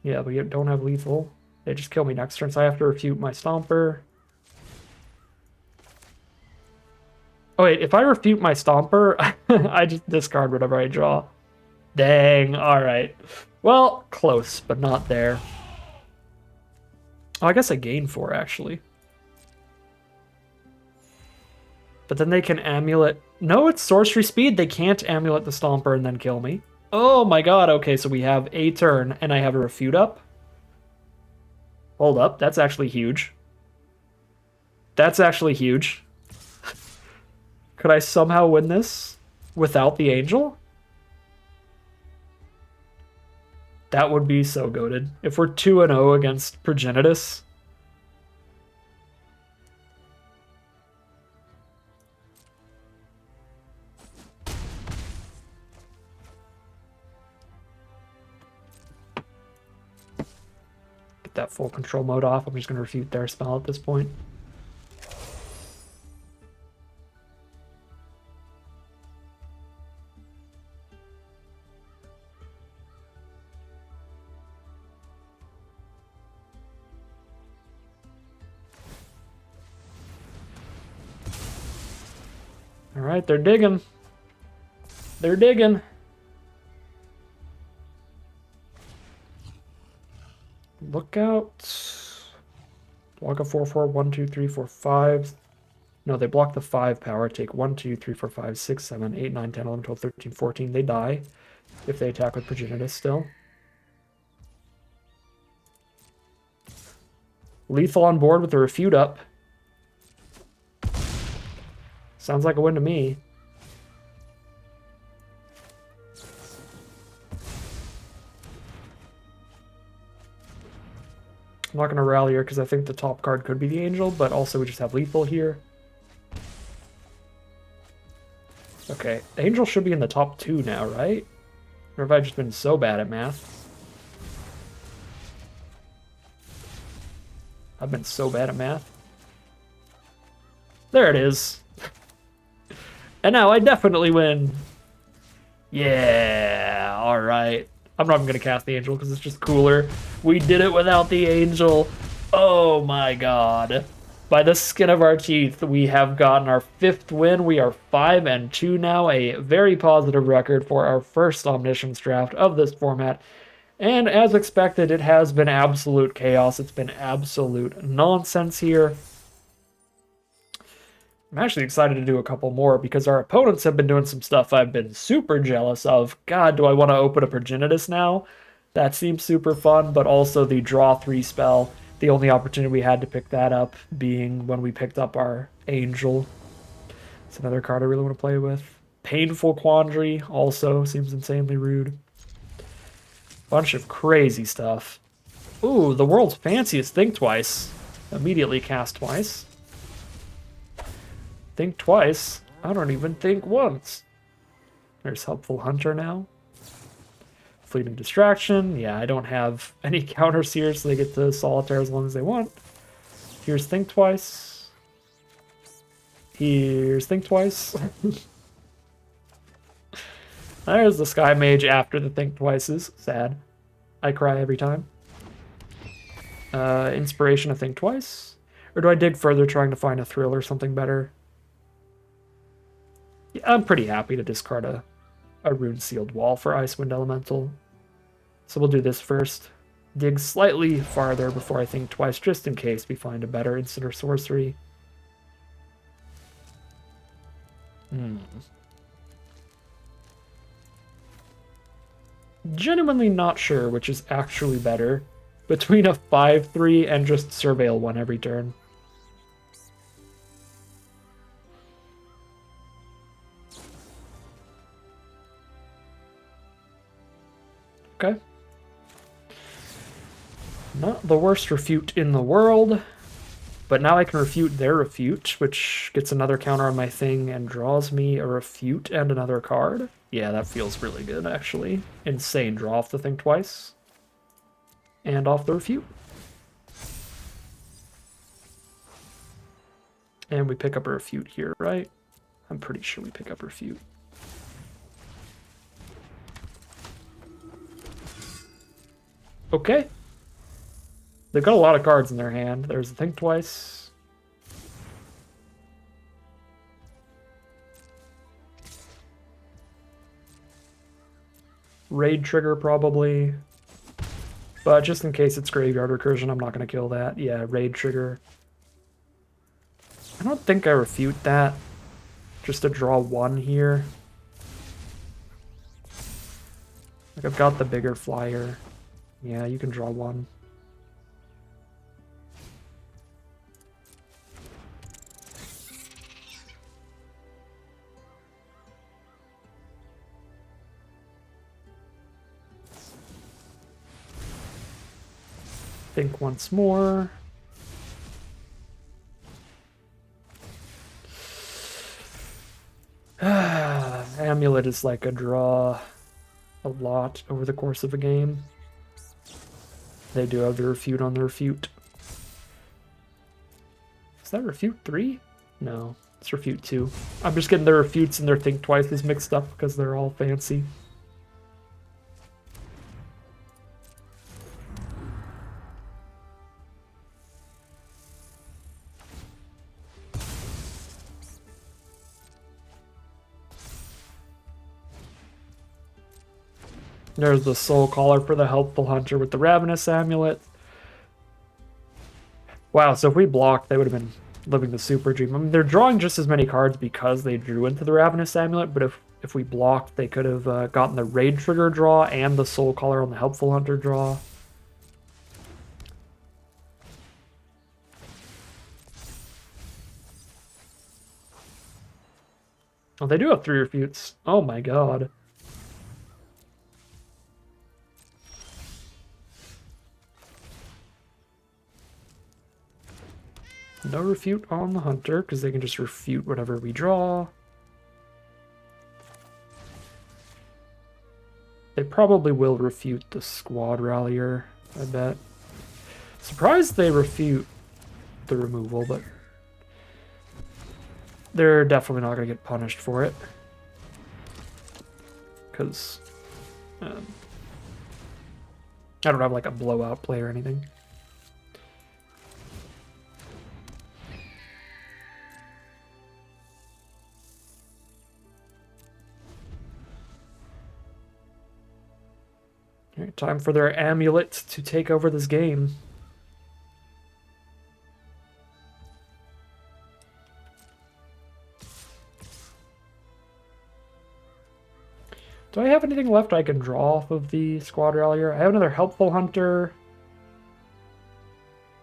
Yeah, we don't have lethal. They just kill me next turn, so I have to refute my Stomper. Oh wait, if I refute my Stomper, I just discard whatever I draw. Dang, alright. Well, close, but not there. Oh, I guess I gain 4, actually. But then they can Amulet... No, it's Sorcery Speed. They can't Amulet the Stomper and then kill me. Oh my god, okay, so we have a turn, and I have a refute up? Hold up, that's actually huge. That's actually huge. Could I somehow win this without the Angel? That would be so goated. If we're 2-0 against Progenitus. Get that full control mode off. I'm just going to refute their spell at this point. All right, they're digging. They're digging. Look out. Block a 4/4, 1, 2, 3, 4, 5. No, they block the 5 power. Take 1, 2, 3, 4, 5, 6, 7, 8, 9, 10, 11, 12, 13, 14. They die if they attack with Progenitus still. Lethal on board with the refute up. Sounds like a win to me. I'm not going to rally her because I think the top card could be the Angel, but also we just have lethal here. Okay, Angel should be in the top 2 now, right? Or have I just been so bad at math? I've been so bad at math. There it is. And now I definitely win. Yeah, alright. I'm not even going to cast the angel because it's just cooler. We did it without the angel. Oh my god. By the skin of our teeth, we have gotten our 5th win. We are 5-2 now, a very positive record for our first Omniscience Draft of this format. And as expected, it has been absolute chaos. It's been absolute nonsense here. I'm actually excited to do a couple more because our opponents have been doing some stuff I've been super jealous of. God, do I want to open a Progenitus now? That seems super fun, but also the draw 3 spell. The only opportunity we had to pick that up being when we picked up our Angel. It's another card I really want to play with. Painful Quandary also seems insanely rude. Bunch of crazy stuff. Ooh, the world's fanciest Think Twice. Immediately cast twice. Think twice. I don't even think once. There's Helpful Hunter now. Fleeting Distraction. Yeah, I don't have any counters here, so they get to Solitaire as long as they want. Here's Think Twice. Here's Think Twice. There's the Sky Mage after the Think Twices. Sad. I cry every time. Inspiration to Think Twice. Or do I dig further trying to find a thrill or something better? Yeah, I'm pretty happy to discard a Rune Sealed Wall for Icewind Elemental. So we'll do this first. Dig slightly farther before I think twice, just in case we find a better instant or sorcery. Genuinely not sure which is actually better between a 5/3 and just Surveil one every turn. Okay. Not the worst refute in the world, but now I can refute their refute, which gets another counter on my thing and draws me a refute and another card. Yeah, that feels really good, actually. Insane draw off the Think Twice. And off the refute. And we pick up a refute here, right? I'm pretty sure we pick up refute. Okay. They've got a lot of cards in their hand. There's the Think Twice. Raid Trigger, probably. But just in case it's Graveyard Recursion, I'm not going to kill that. Yeah, Raid Trigger. I don't think I refute that. Just to draw one here. Like, I've got the bigger flyer. Yeah, you can draw one. Think once more. Amulet is like a draw a lot over the course of a game. They do have the refute on the refute. Is that refute 3? No, it's refute 2. I'm just getting their refutes and their Think Twices mixed up because they're all fancy. There's the Soul Caller for the Helpful Hunter with the Ravenous Amulet. Wow, so if we blocked, they would have been living the Super Dream. I mean, they're drawing just as many cards because they drew into the Ravenous Amulet, but if we blocked, they could have gotten the Raid Trigger draw and the Soul Caller on the Helpful Hunter draw. Oh, they do have 3 refutes. Oh my god. No refute on the Hunter, because they can just refute whatever we draw. They probably will refute the Squad Rallier, I bet. Surprised they refute the removal, but they're definitely not going to get punished for it. Because I don't have like a blowout play or anything. All right, time for their amulet to take over this game. Do I have anything left I can draw off of the Squad Rallier? I have another Helpful Hunter,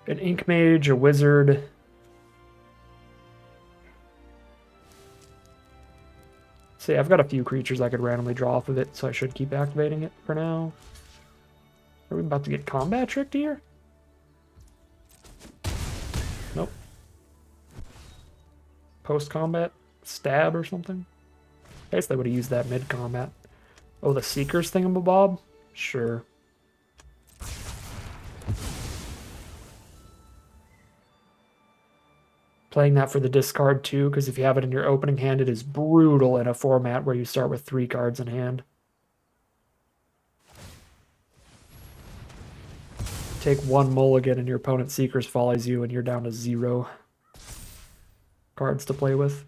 an Ink Mage, a Wizard. See, I've got a few creatures I could randomly draw off of it, so I should keep activating it for now. Are we about to get combat tricked here? Nope. Post-combat stab or something? I guess they would have used that mid-combat. Oh, the Seeker's thingamabob? Sure. Playing that for the discard too, because if you have it in your opening hand, it is brutal in a format where you start with 3 cards in hand. Take 1 mulligan and your opponent Seeker's follows you and you're down to 0 cards to play with.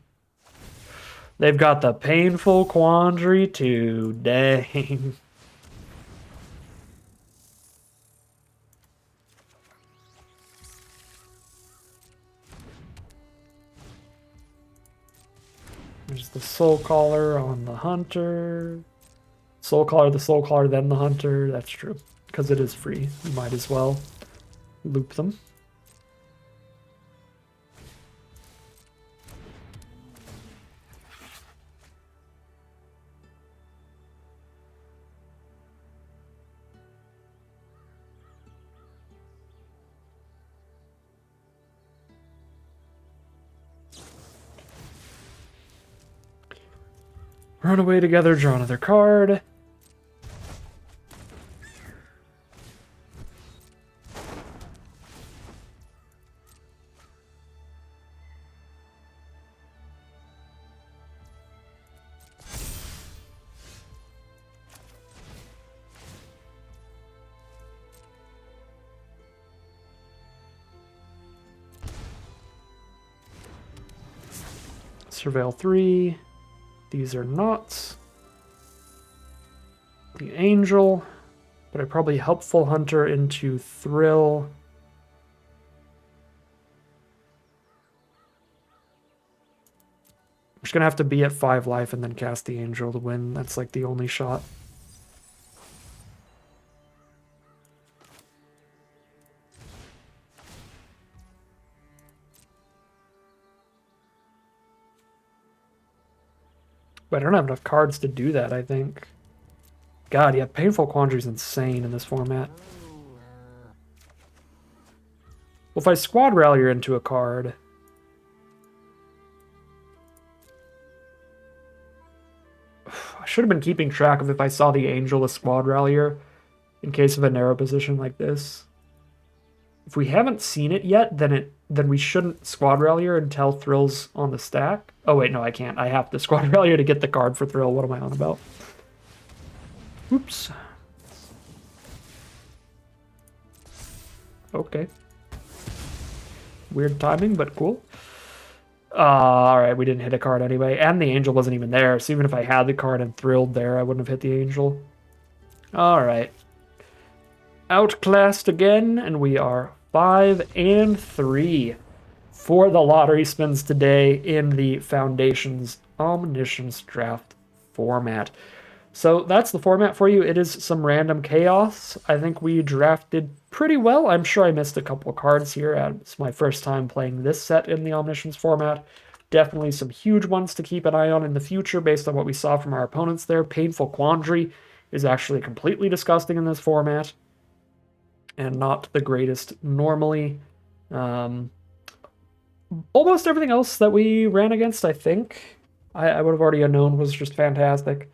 They've got the Painful Quandary too. Dang. There's the Soul Caller on the Hunter. Soul Caller, the Soul Caller, then the Hunter. That's true. Because it is free. You might as well loop them. Run away together, draw another card. Surveil 3. These are not. The Angel. But I probably Helpful Hunter into Thrill. I'm just going to have to be at 5 life and then cast the Angel to win. That's like the only shot. But I don't have enough cards to do that, I think. God, yeah, Painful Quandary is insane in this format. Well, if I Squad Rallier into a card... I should have been keeping track of if I saw the Angel with Squad Rallier in case of a narrow position like this. If we haven't seen it yet, then we shouldn't Squad Rallier until Thrill's on the stack. Oh wait, no, I can't. I have to Squad Rallier to get the card for Thrill. What am I on about? Oops. Okay. Weird timing, but cool. Alright, we didn't hit a card anyway. And the Angel wasn't even there, so even if I had the card and Thrilled there, I wouldn't have hit the Angel. Alright. Outclassed again, and we are 5-3 for the lottery spins today in the Foundations Omniscience Draft format. So that's the format for you. It is some random chaos. I think we drafted pretty well. I'm sure I missed a couple of cards here. It's my first time playing this set in the Omniscience format. Definitely some huge ones to keep an eye on in the future based on what we saw from our opponents there. Painful Quandary is actually completely disgusting in this format and not the greatest normally. Almost everything else that we ran against, I think, I would have already known was just fantastic.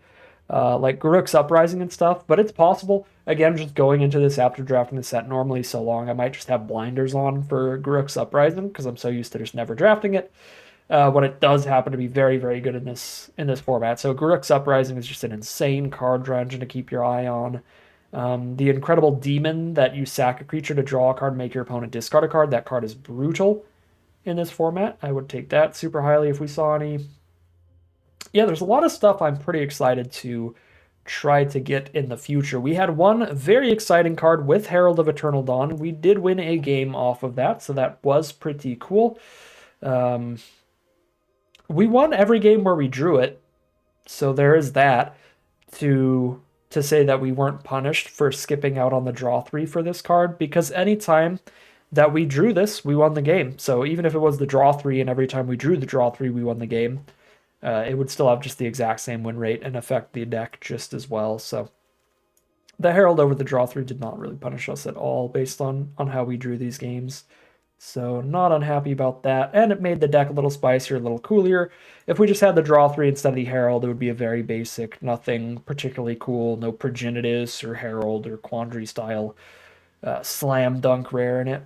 like Garruk's Uprising and stuff, but it's possible. Again, just going into this after drafting the set normally so long, I might just have blinders on for Garruk's Uprising because I'm so used to just never drafting it. When it does happen to be very, very good in this format. So Garruk's Uprising is just an insane card draw engine to keep your eye on. The Incredible Demon that you sack a creature to draw a card, make your opponent discard a card. That card is brutal in this format. I would take that super highly if we saw any. Yeah, there's a lot of stuff I'm pretty excited to try to get in the future. We had one very exciting card with Herald of Eternal Dawn. We did win a game off of that, so that was pretty cool. We won every game where we drew it, so there is that to say that we weren't punished for skipping out on the draw 3 for this card, because anytime that we drew this, we won the game. So even if it was the draw 3 and every time we drew the draw 3, we won the game, it would still have just the exact same win rate and affect the deck just as well. So the Herald over the draw 3 did not really punish us at all based on how we drew these games. So not unhappy about that, and it made the deck a little spicier, a little cooler. If we just had the draw 3 instead of the Herald, it would be a very basic, nothing particularly cool, no Progenitus or Herald or Quandary style slam dunk rare in it.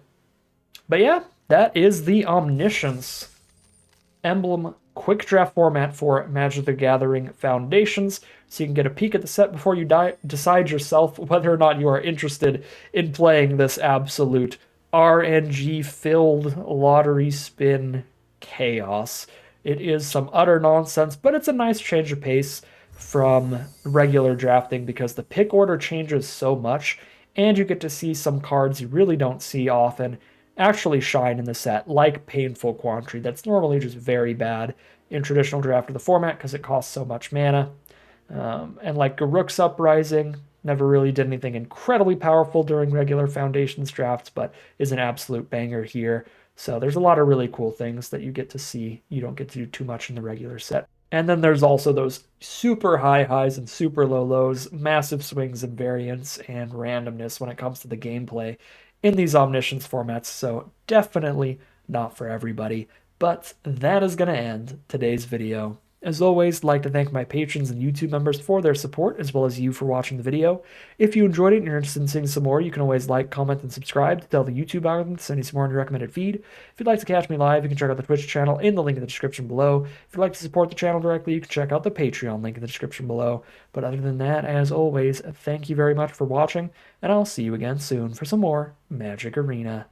But yeah, that is the Omniscience Emblem quick draft format for Magic the Gathering Foundations, so you can get a peek at the set before you decide yourself whether or not you are interested in playing this absolute RNG-filled lottery spin chaos. It is some utter nonsense, but it's a nice change of pace from regular drafting because the pick order changes so much, and you get to see some cards you really don't see often actually shine in the set, like Painful Quandary, that's normally just very bad in traditional draft of the format because it costs so much mana. And like Garruk's Uprising, never really did anything incredibly powerful during regular Foundations drafts, but is an absolute banger here. So there's a lot of really cool things that you get to see. You don't get to do too much in the regular set. And then there's also those super high highs and super low lows, massive swings and variance and randomness when it comes to the gameplay in these Omniscience formats. So definitely not for everybody. But that is going to end today's video. As always, I'd like to thank my patrons and YouTube members for their support, as well as you for watching the video. If you enjoyed it and you're interested in seeing some more, you can always like, comment, and subscribe to tell the YouTube algorithm to send you some more on your recommended feed. If you'd like to catch me live, you can check out the Twitch channel in the link in the description below. If you'd like to support the channel directly, you can check out the Patreon link in the description below. But other than that, as always, thank you very much for watching, and I'll see you again soon for some more Magic Arena.